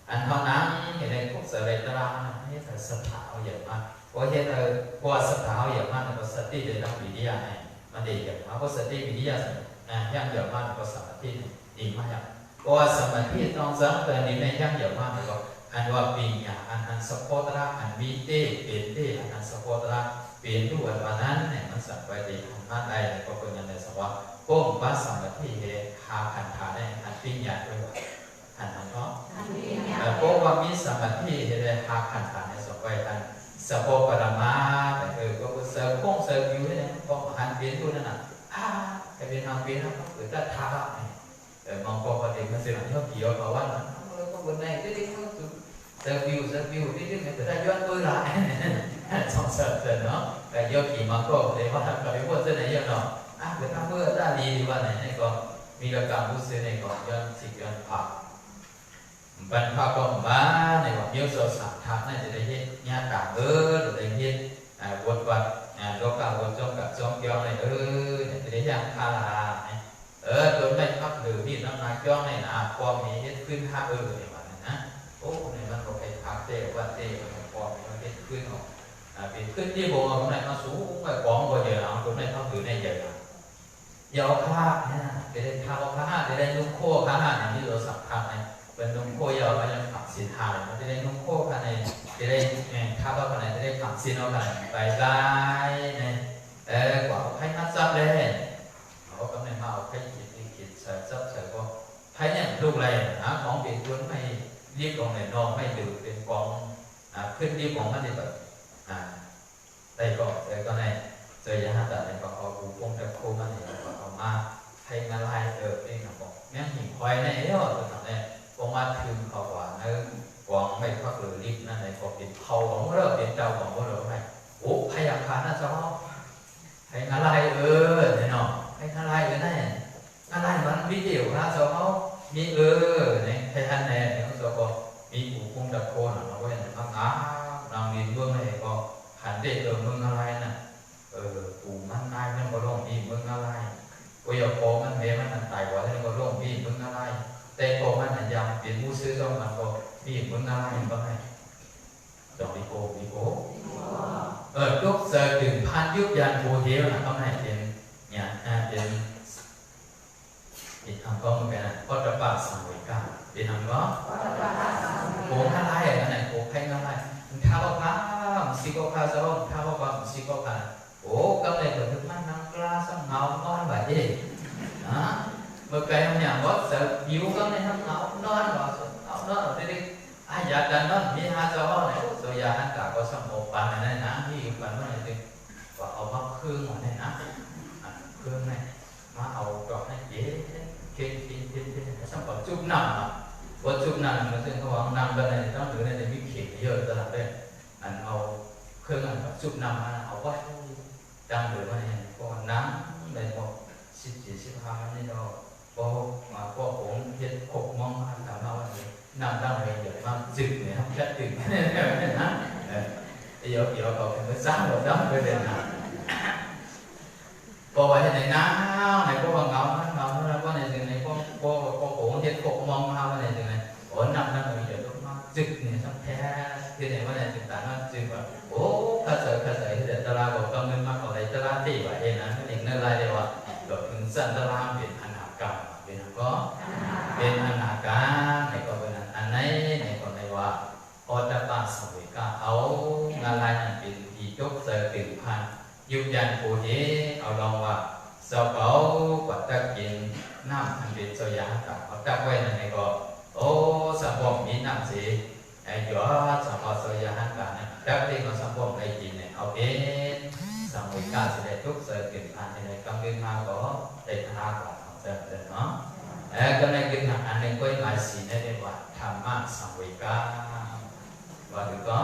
Speaker 1: อันเท่านั้นเห็นในพวกเสรีตารางนี่แต่สถาเอาใหญ่มากเพราะที่เราพอสถาเอาใหญ่มากในสติในทางวิทยาเนี่ยมันดีใหญ่มากเพราะสติวิทยาย่างใหญ่มากในสมาธิดีมากเพราะสมาธิต้องสังเกตในย่างใหญ่มากในก็อันว่าปีญาอันสปอตระอันวิเตเป็นเตอันสปอตระเป็นด้วยวันนั้นเนี่ยมันสัมปติของท่านใดก็เป็นอย่างไรสักว่าโป้งบ้าสมาธิเฮหาขันธาได้อันปิ้งใหญ่ด้วยขันธาเนาะโป้งว่ามีสมาธิเฮได้หาขันธาในสมัยอันสปปรมาแต่ก็เสริมโป้งเสริมอยู่เนี่ยก็หันเปลี่ยนตัวนั่นน่ะไอ้เป็นทางเปลี่ยนนะก็คือจะท่าก็ mong có thể mà sự làm cho kiểu bảo văn là có vấn đề thế đi không giờ view đi chứ người ta doan tôi lại trong sợ nó cái do kỳ mà có để mà làm cái vấn đề này giờ nó người ta mưa ra điวันไหนnày cònมีกรรมผู้ซื้อในก่อนย้อนสิย้อนผักบรรพก็มาในวันเยี่ยวโซสามทักนั่นจะได้เห็นญาติต่างหรือได้เห็นวนวัดโลกาวนจงกับจงเกี่ยวในเนี่ยจะได้ยังคาลาโดนไม่พักหรือพี่น้องนายจ้องในความมีเห็นขึ้นท่าในวันนั้นนะโอ้ในมันก็ไปพักเตะวันเตะมันความมีเห็นขึ้นออกเป็นขึ้นที่โบว์ของไหนมาสูงไปกองบ่เยอะเอาตรงไหนเขาถือในเยอะยาวผ้าเนี่ยจะได้ทาผ้าจะได้นุ่งโค้ผ้าอย่างที่เราสัมผัสเนี่ยเป็นนุ่งโค้ยาวมันยังผักสีทามันจะได้นุ่งโค้ผ้าในจะได้ทาผ้าผ้าในจะได้ผักสีนเอากันไปได้เนี่ยกว่าให้นัดซับเลยเขากำลังมาเอาให้ขีดซับก็ให้เนี่ยลูกอะไรนะของเปลี่ยนตัวไม่รีบลงในนอนไม่ดื่มเป็นกองขึ้นรีบของมันจะแบบได้ก็ในเจอยาแต่ในก็เอาปูพงจะโคมันเนี่ยก็เอามาให้งานลายเองนะบอกแม่หิ่งคอยในตัวทำเนี่ยพอมาถึงเขาว่ากองไม่พักหรือรีบนั่นในก็เป็นเขาของเราเป็นเจ้าของเราไหมโอ้พยาคาน่าจะให้งานลายเนี่ยเนาะให้งานลายนั่นงานลายมันวิดีโอนะเจ้าเขามีเนี่ยให้ท่านเนี่ยเขาจะก็มีปูพงจะโคนะเราไว้ในข้างนางดินเบื้องในก็หันเด็กเมืองอะไรน่ะปูมันนายมันก็ร้องพี่เมืองอะไรกุยโคมันเมมันไต่กว่าที่ก็ร้องพี่เมืองอะไรแต่โคมันยำเป็นผู้ซื้อต้องมันก็พี่เมืองอะไรบ้างไงจองดีโกทุกเสือถึงพันยุบยันโคเทียวนะเขาให้เป็นเนี่ยเป็นอีกคำก็เหมือนกันนะก็จะปากสังเวยกันเป็นคำว่าโคอะไรอะไรโคใครอะไรท้าวพระสิโกพาซ้อมท้าวพระสิโกพาโอ้ก็เลยเกิดขึ้นมานั่งกล้าสังเงานอนแบบนี้เมื่อไกลมันอย่างว่าเสือผิวก็เลยทำเงานอนว่านอนได้ดิอยากดันนอนมีหาซ้อมเนี่ยตัวยาหันกาก็สมบูรณ์ปันนั่นนะที่ปันว่าอะไรดิว่าเอามาเครื่องมาเนี่ยนะเครื่องเนี่ยมาเอาดอกให้เย็นเค็มสมบูรณ์จุ่มน้ำว่าจุ่มน้ำมันซึ่งเขาว่าน้ำแบบไหนต้องหรือในมีเข็มเยอะตลอดเลยอันเอาเครื่องแบบจุ่มน้ำมาเอาไว้ดังหรือว่าเนี่ยก็น้ำในพอ14-15นี่เราพอผมเห็นขบมองมาถามเราว่าน้ำดังเลยเดี๋ยวมาจึกเนี่ยแค่จึกนะเดี๋ยวเขาเป็นสร้างหมดแล้วไปเดินนะพอไปในน้ำในพวกเงาแล้วก็ในสิ่งในพวกผมเห็นขบมองมาว่าในสิ่งในโอ้น้ำดังเลยเดี๋ยวมาจึกเนี่ยต้องแท้ที่ไหนว่าในสิ่งต่างนั้นจึกว่าโอ้ข้าเสยที่เด็ดตลาดบอกต้องเงินมากกว่าไรตลาดตีว่าเองนะไม่เองนั่นไรเดียวว่าหลบถึงสั้นตลาดเป็นอนาคตเป็นก็เป็นอนาคตในก็เป็นอันไหนในก็ในว่าอดปาสวิกาเอางานลายนั่นเป็นที่ยกเสถึงพันยุบยันโคเฮเอาลองว่าเสาเก๋าปัดตะกินน้ำอันเป็นโซยากับเอาตะไว้ในก็โอ้สมบูรณ์มีน้ำสีไอ้ยอดสมบูรณ์โซยาหันกันเนี่ยดับที่ก็สมบูรณ์ไอ้กินเนี่ยเอาเป็นสวิกาสิได้ทุกเสถึงพันในกำลังมาก็ได้ทาก่อนของเสร็จเนาะก็ในกินหนักอันหนึ่งก็หลายสีได้เรียกว่าธรรมะสวิกาว่าดูก็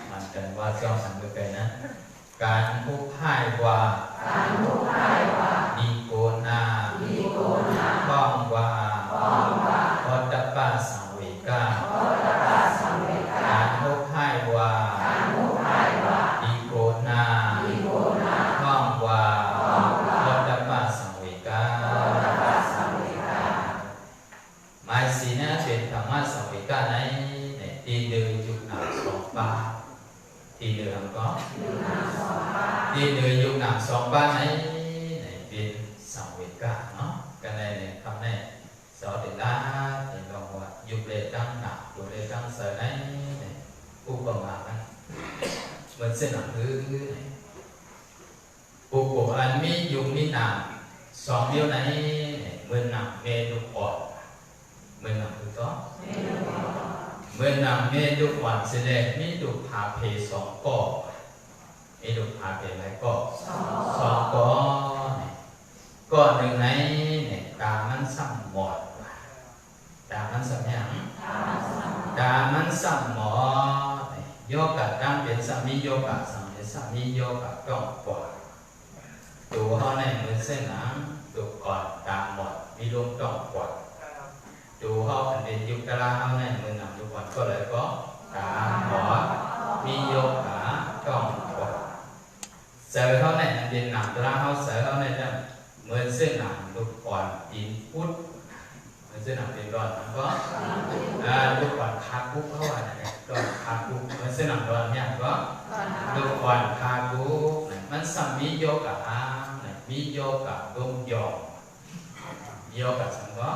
Speaker 1: มันกันว่าเจ้าสังเกตนะการผู้พ่ายว่าดีโกนาป้องว่าอดปาสังเวกาการผู้พ่ายว่าดีโกนาป้องว่าอดปาสังเวกาหมายสีนะเป็นธรรมะสังเวกาในตีเดือยุคหนักสองปาตีเดือทำก็ตีเดือยุคหนักสองปาในเป็นสังเวกาเนาะกันในคำในสอติดาในลองว่ายุคเลตั้งหนักยุคเลตั้งเสยในผู้ประมาณนั้นเหมือนเส้นหนังคือผู้กบอันมียุคมีหนักสองเดียวในเหมือนหนักเมลุอ่อนเหมือนหนักคือก็เมื่อนำเมดุขวัญเสด็จมีดุผาเพสองก้อมีดุผาเพหลายก้อสองก้อหนึ่งในเนี่ย ตามันสั่งหมดตามันสั่งยังตามันสั่งหมดโยกะตั้งเป็นสามีโยกะสั่งเป็นสามีโยกะต้องปวดตัวเขาในมือเส้นหนังตัวก่อนตาหมดมีลมต้องปวดตัวเขาเป็นยุกะลาเขาในมือหนังทุกคนก็เลยก็ตาหมดมีโยกะต้องปวดเสือเขาในเป็นหนังตัวเขาเสือเขาในเนี่ยมือเส้นหนังทุกคนอินพุทมือเส้นหนังเป็นร้อนมันก็ทุกคนคาคุกเขาว่าเนี่ยร้อนคาคุกมือเส้นหนังร้อนเนี่ยก็ทุกคนคาคุกมันสามีโยกะมีโยกะดมหยอกโยกะสังก็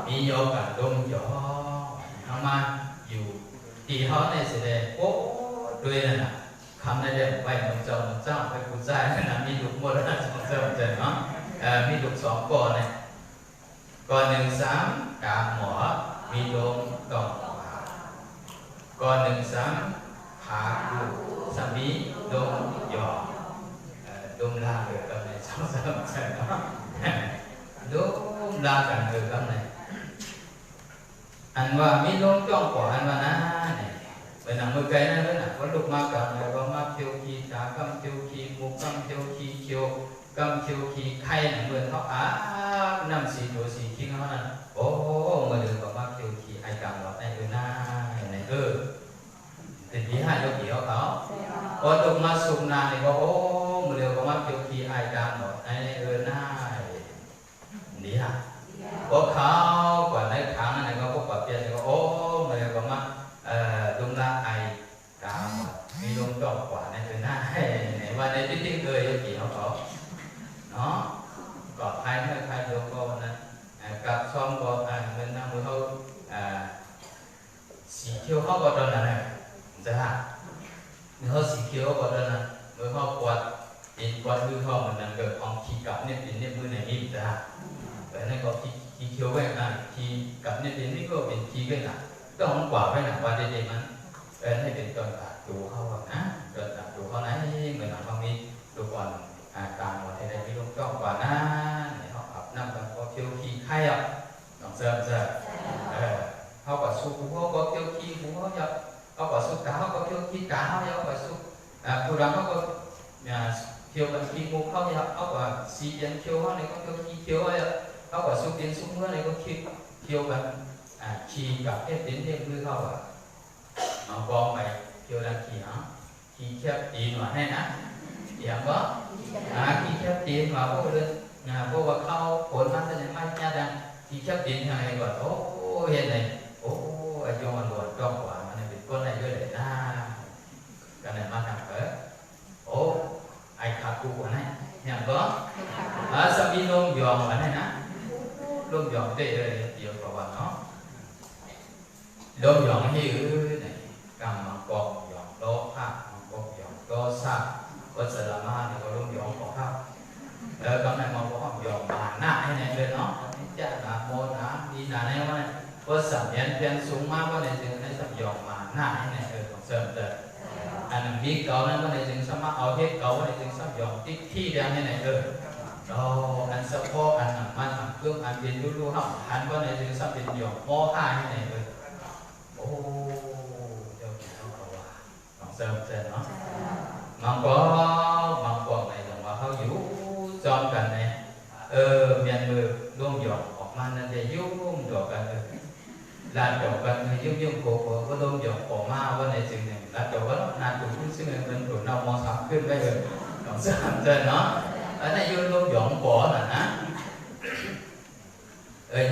Speaker 1: มีโยกะดมหยอกเอามาอยู่ที่เขาในเสด็จโอ้ด้วยนั่นน่ะคำในเรื่องไปมันเจ้าไปกุศลนั่นมีลูกหมดแล้วสองเจ้าเนาะมีลูกสองก่อนเนี่ยก่อน1 3กาหมอมีดมต่อก่อน1 3ขาดูสามีดมหยอกดมลาđược cái này xong rồi sẽ có đốm la càng được cái này anh và mi đốm trong của anh và na này bên nào mười cây này bên nào có lục ma càng này có ma chiêu chi tá cam chiêu chi mục cam chiêu chi chiêu cam chiêu chi khay này bên họ năm xì đồ xì chi nó này mà được có ma chiêu chi ai càng vào này bên na này thì chỉ hai đôi kiểu đó có lục ma sum na này cóมือเดียวก็มาเกี่ยวขีไอจามหมดไอหน้านี่ฮะพวกเขากว่าในครั้งนั้นก็พวกปรับเปลี่ยนก็มือเดียวก็มาดุมละไอจามหมดมีลมจอกกว่าในหน้าไหนว่าในที่ที่เคยกี่เขาเขาเนาะกอดไทยเมื่อไทยโยมก็วันนั้นกับซ้อมก็เป็นน้ำมือเขาสีเขียวเขาก็โดนอะไรจะฮะมือเขาสีเขียวก็โดนอะไรมือเขาปวดอินวัดมือเขามันนั่นเกิดของขีกับเนี่ยเป็นเนี่ยมือไหนนี่จ้ะแต่นั่นก็ขีเขียวไว้นะขีกับเนี่ยเป็นนี่ก็เป็นขีไว้นะก็ของกว่าไว้นะว่าเด็กๆมันให้เป็นตอนตัดดูเขาแบบนะตอนตัดดูเขาไหนเหมือนเขามีดูก่อนการว่าให้ได้ที่ลงจ้องกว่านะเนี่ยเขาอาบน้ำกันก็เขียวขีไข่อ่ะต้องเสริมเขาก็สู้เขาก็เขียวขีเขาจะเขาก็สู้กาเขาก็เขียวขีกาเขาจะเขาก็สู้ผู้รังเขาก็chiều gần khi ngủ không thì họ có xì đến chiều họ này có khi chiều ấy họ có xúc tiến xúc mưa này có khi chiều gần khi gặp cái tiến thêm mưa họ nó bom mày chiều là khi nó khi khép tiền mà hay nè thì không có khi khép tiền mà vô lên vô vào khâu cuốn mắt lên mai nha đang khi khép tiền này gọi hiện này anh cho mình buồn trong quả mà này bị con này đưa để ra cái này mang thằng tới ai khát cụ của này nhà có sao đi lông giòn ở này nè lông giòn đây là điều của bạn nó lông giòn như này cầm bằng cột giòn đô ha bằng cột giòn đô sa có sự làm ma thì có lông giòn của ha cái này mà có giòn mà nã này bên nó chắc là môn đi là này mà có sản nhân súng ma có này thì cái sản giòn mà nã này còn sớm rồi anh biết cậu nó này dừng sao mà ở hết cậu này dừng sao dọn tích thi ra như này rồi đó anh sao có anh làm ăn làm cương anh biến lưu học anh có này dừng sao biến dọn mò hai như này rồi cho nó còn sớm nó mong có này dòng vào hao vũ chọn cần này miền mưa luôn dọn học man nên để vũ dọn cần là chỗ cần dùng cổ có đôi dòng cổ ma bên này chừng này là chỗ đó là chủ phương sinh bên chỗ nào mò sắmขึ้นไปเลยต้องเสริมเจอเนาะอันนี้ยุ่งลงหยองcổ làนะ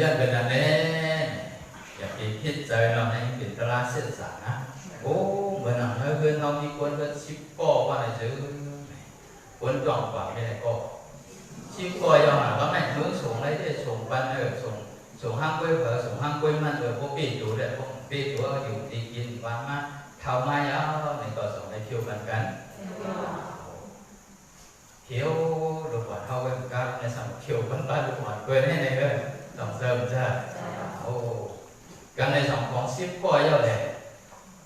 Speaker 1: dân bên nàyอยากคิดใจเราในเป็นตลาดเส้นสายนะbên nào hơi bênเรามีคนเป็นชิปโก้ว่าไหนซื้อคนจองกว่าไม่ได้ก็ชิปโก้ยังหาว่าไหนhướngส่งlấy đểส่งbanส่งห้างกล้วยเผอส่งห้างกล้วยมันพวกปีจูเด็กพวกปีจูอยู่ตีกินว่ามาเท่ามาเยอะในก็ส่งในเที่ยวกันเที่ยวลูกหวานเท่ากันในสมัยเที่ยวบ้านลูกหวานกล้วยนี่ในเลยสองเสริมจ้ะกันในสองของซิปก้อยเยอะเลย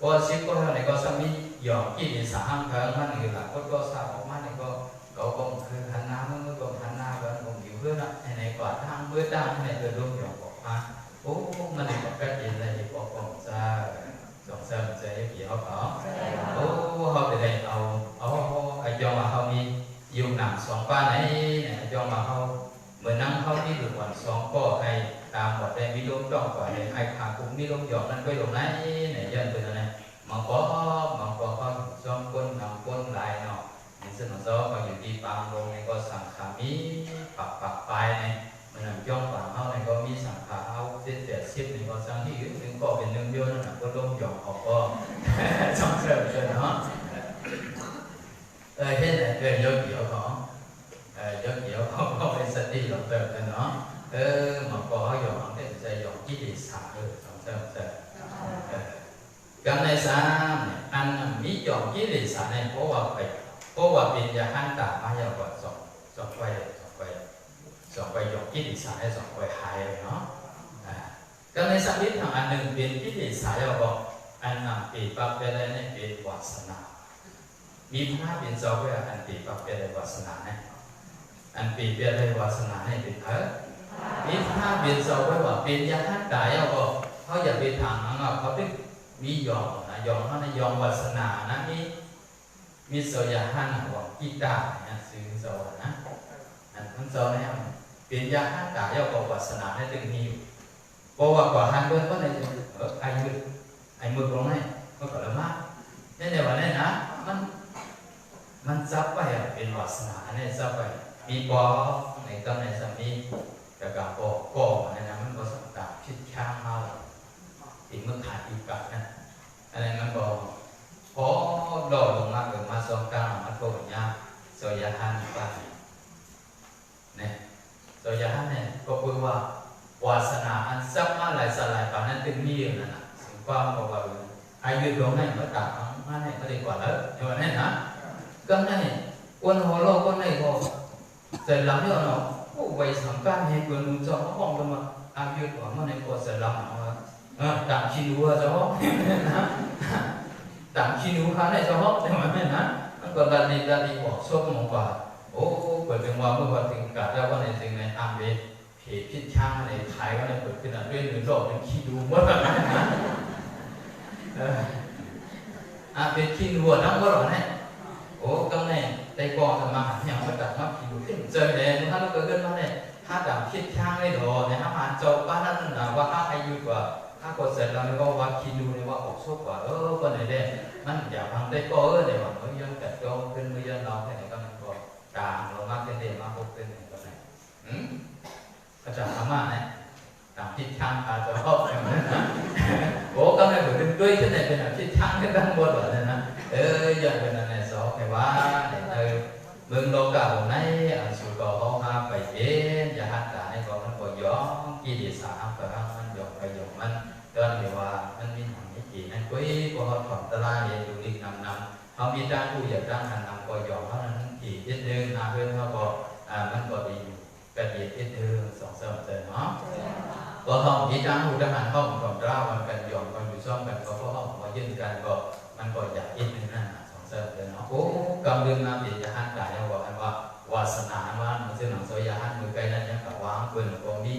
Speaker 1: ก็ซิปก้อยในก็สามีหยอกกี่ในสามครั้งมันอยู่หลังก็สาวออกมาในก็คือหันหน้ามันก็หันหน้ากันผมอยู่เพื่อนในกว่าท่า bữa đam này từ lúc nhỏ bỏ pha ô mình có cái gì là gì bỏ phòng xa dòng xe mình sẽ gì họ có ô họ từ đây ai cho mà họ đi dùng nằm xoắn pha này này cho mà họ mình năng họ đi được hoàn xoắn có hay tạm một đây mi lông trong và ai thà cũng mi lông giọt nên quay lông này này dân từ này mà có con trong quân nằm quân lại nọซึ่งเราก็อยู่ที่ปางลงในก็สังขามีปักไปในมันนำย่องปางเขาในก็มีสังขาเอาเส้นเสียชิดในก็สังที่อื่นนึงก็เป็นเรื่องเดียวนั่นแหละก็ลงหยอกออกก็ช่องเสริมเลยเนาะเช่นไหนยกเกี่ยวของยกเกี่ยวของก็เป็นสติหลงเติมเลยเนาะmà có dòng để sẽ dòng chỉ để xả trong sẽ cái này sao anh mỹ dòng chỉ để xả này cóว่าเป็นยาหันตามาอย่างว่าสองไปยกที่ดีสายสองไปหายเลยเนาะก็ในสัมผัสทางอันหนึ่งเป็นที่ดีสายเราบอกอันนั้นปีปับเป็นอะไรเนี่ยเป็นวาสนามีพระเป็นเจ้าว่าอันปีปับเป็นอะไรวาสนาเนี่ยอันปีเป็นอะไรวาสนาเนี่ยเป็นมีพระเป็นเจ้าว่าเป็นยาหันตาเราบอกเขาอยากไปทางนั้นเขาเป็นมียอมนะยอมเขาในยอมวาสนานะมีโซยาหันว่ากีตาร์เนี่ยซื้อโซนะอันโซเนี่ยเป็นยาหันตายาวกว่าศาสนาในตึงนี้อยู่เพราะว่ากว่าหันเบิ้ลก็ในไอ้มือตรงนี้ก็กระมากนี่ในวันนี้นะมันซับไปเป็นวาสนาเนี่ยซับไปมีปอในตอนในสามีกับกับปอเนี่ยนะมันก็สังกัดชิดช่างมาติดมือขาดอยู่กับนั่นอะไรมันก็พอโดดลงมาเกิดมาสองก้าวมาโผล่ยาโซยาหันไปเนี่ยโซยาหันเนี่ยก็คือว่าวาสนาอันซับมาหลายสลายป่านนั้นตึงมีอยู่นั่นน่ะสิ่งความบอกว่าอายุตรงนั้นก็ต่างกันนี่ก็ดีกว่าแล้วอย่างนั้นนะก็นี่คนหัวโลกคนไหนก็เสร็จแล้วเนี่ยเนาะผู้วัยสำคัญให้คนรู้จักเขาบอกเลยว่าอายุกว่าเมื่อไหร่ก็เสร็จแล้วต่างชิวว่าจะบอกนะต่างชิวเขาเนี่ยจะบอกแต่ว่าไม่นะมันก็ดันดีบอกชอบมองว่าโอ้เปิดเป็นว่าเมื่อวันถึงกัดแล้วก็ในสิ่งในตามเวเพจพิชช่างในขายก็ในเปิดขึ้นเรื่องหนึ่งโลกเป็นขี้ดูหมดแบบนั้นนะเป็นขี้ดูน้ำก็หรอเนี่ยโอ้ก็ในในกองทำมาหันอย่างมาจับมาขี้ดูขึ้นเจอเลยถ้าเราเกิดขึ้นมาเนี่ยถ้าดับพิชช่างไม่โดนเนี่ยถ้าผ่านโจบ้านนั้นนะว่าถ้าอายุกว่าถ้ากดเสร็จแล้วก็ว่าคิดดูเลยว่าออกโชคว่าคนไหนเนี่ยมันอยากทำได้ก็เนี่ยว่าเขายังจัดโจขึ้นมือยันเราแค่ไหนก็มันก็ตามเรามากขึ้นเด่นมากขึ้นเนี่ยก็ไหนก็จะทำมาเนี่ยตามทิศทางอาจจะชอบอย่างนั้นนะโอ้ก็ไม่เหมือนเป็นด้วยที่ไหนเป็นทิศทางที่ตั้งบนแบบนั้นนะอย่างเป็นอะไรสองแต่ว่าเมืองโลกาของไหนสุกเขาหาไปเย็นอย่าหันตาให้ก็มันก็ย้อนกี่ดีสามแต่มันหยอกไปหยอกมันตอนเดียวว่ามันมีหางนิจินั่นกุ้ยพอเขาถอดตะลาเรียนดูดินำเขามีด้านผู้อยากด้านหันนำก็หยอกเขานั้นกี่นิดนึงเพื่อนเขาบอกมันก็ดีกระดิ่งนิดนึงสองสามเดือนเนาะพอเขามีด้านผู้ด้านหันห้องของเรามันกันหยอกกันอยู่ช่องกันก็เพราะห้องมายื่นกันก็มันก็อยากนิดนึงนั่นเดินโอ้กำลังมาเปลี่ยนยาหันกายยังบอกกันว่าวาสนาว่ามันเส้นหนังโซยาหันมือไกลนั้นยังกับวางปืนก็มี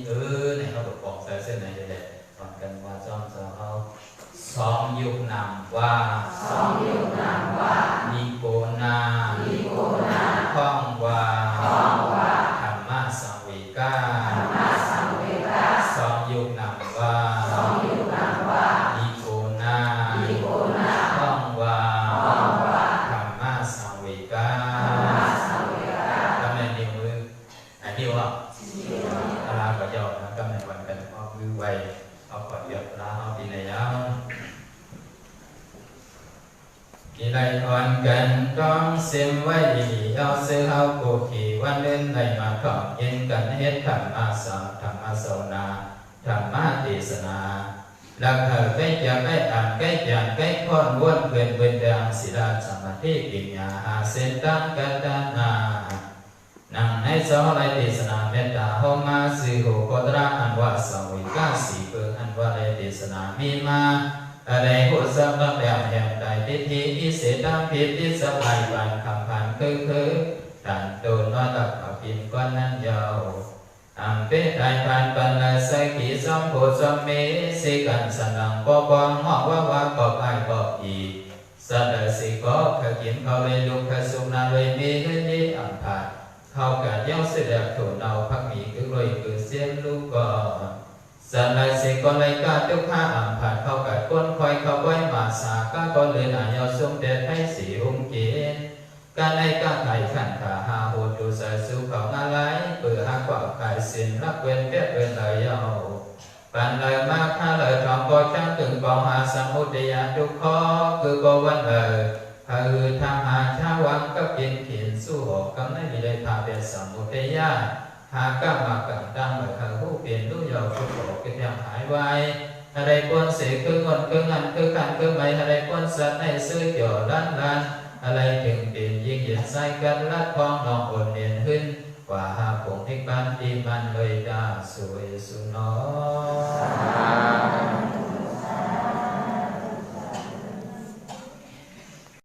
Speaker 1: ในเขาตกปองใส่เส้นไหนเด็ดตอนกันว่าจอมจะเอาสองยุคนำว่านิโกนาข้องว่าธรรมะสังเวกาสองยุคนำว่านิโกนาข้องว่านี่ว่าอะไรก็จะนะก็ในวันกันเอาคือไว้เอาปฏิบัติแล้วเอาดีในยังกี่ในวันกันต้องเสียงไว้ดีเอาเสื้อเอาโกขีวันเล่นในมาขอบเย็นกันเฮ็ดธรรมอาสาธรรมอาสนาธรรมะเทศนาหลักเหตุใกล้จะใกล้อ่านใกล้จานใกล้ค้อนวนเกินเป็นดังศิลาสมาธิปัญญาหาเส้นตั้งกันดานานั่งในสองไรเทศนาเมตตาโฮมาสิโหโคตระอันว่าสังวิกาสีเปิดอันว่าไรเทศนามีมาอะไรหุสะบังแบบแห่งใดพิธีอิเสตามพิธีสบายวันคำพันคือตันโดนว่าตักพิมพ์ก้อนนั้นยาว อัมเปตายปานปันละไสขีสมโพสมเมสิกันสนังปอปองห้องว่าวากอบไอปอบอีสัตว์สิก็ขกินเขาเลยลุกขสุนาเลยมีเฮนีอัมพาเขากัดเย้าเสียถูนเอาพักมีคือรวยคือเสียนลูกก็สัตว์สิก็เลยกาตุกข้าอัมพาเขากัดก้นคอยเขาไว้มาสาก็ก็เลยนายสมเด็จให้สีหุ่มเกณฑ์การในการไถ่ขันขาหาโหดดูใส่สู้เขาอะไรเปื่อหักกว่าขายสินรักเว้นเพียรเป็นเลยยาวปันเลยมากข้าเลยทองก็ช่างถึงปองหาสมุทัยทุกข้อคือบ่วันเลยคือทางหาชาวังก็กินขินสู้หอกกำในมีได้พาเป็นสมุทัยหากล้ามากำตั้งเลยคือผู้เปลี่ยนรู้ยาวผู้บอกกินยังหายไวอะไรควรเสียคือเงินคือเงินคือขันคือไม่อะไรควรสัตว์ในซื้อเกี่ยวล้านล้านอะไรถึงเป็นยิ่งยิ่งใส่กันลัดคล้องนองอ่อนเนียนขึ้นกว่าหาผงที่บ้านที่มันเลยดาสวยสุนอ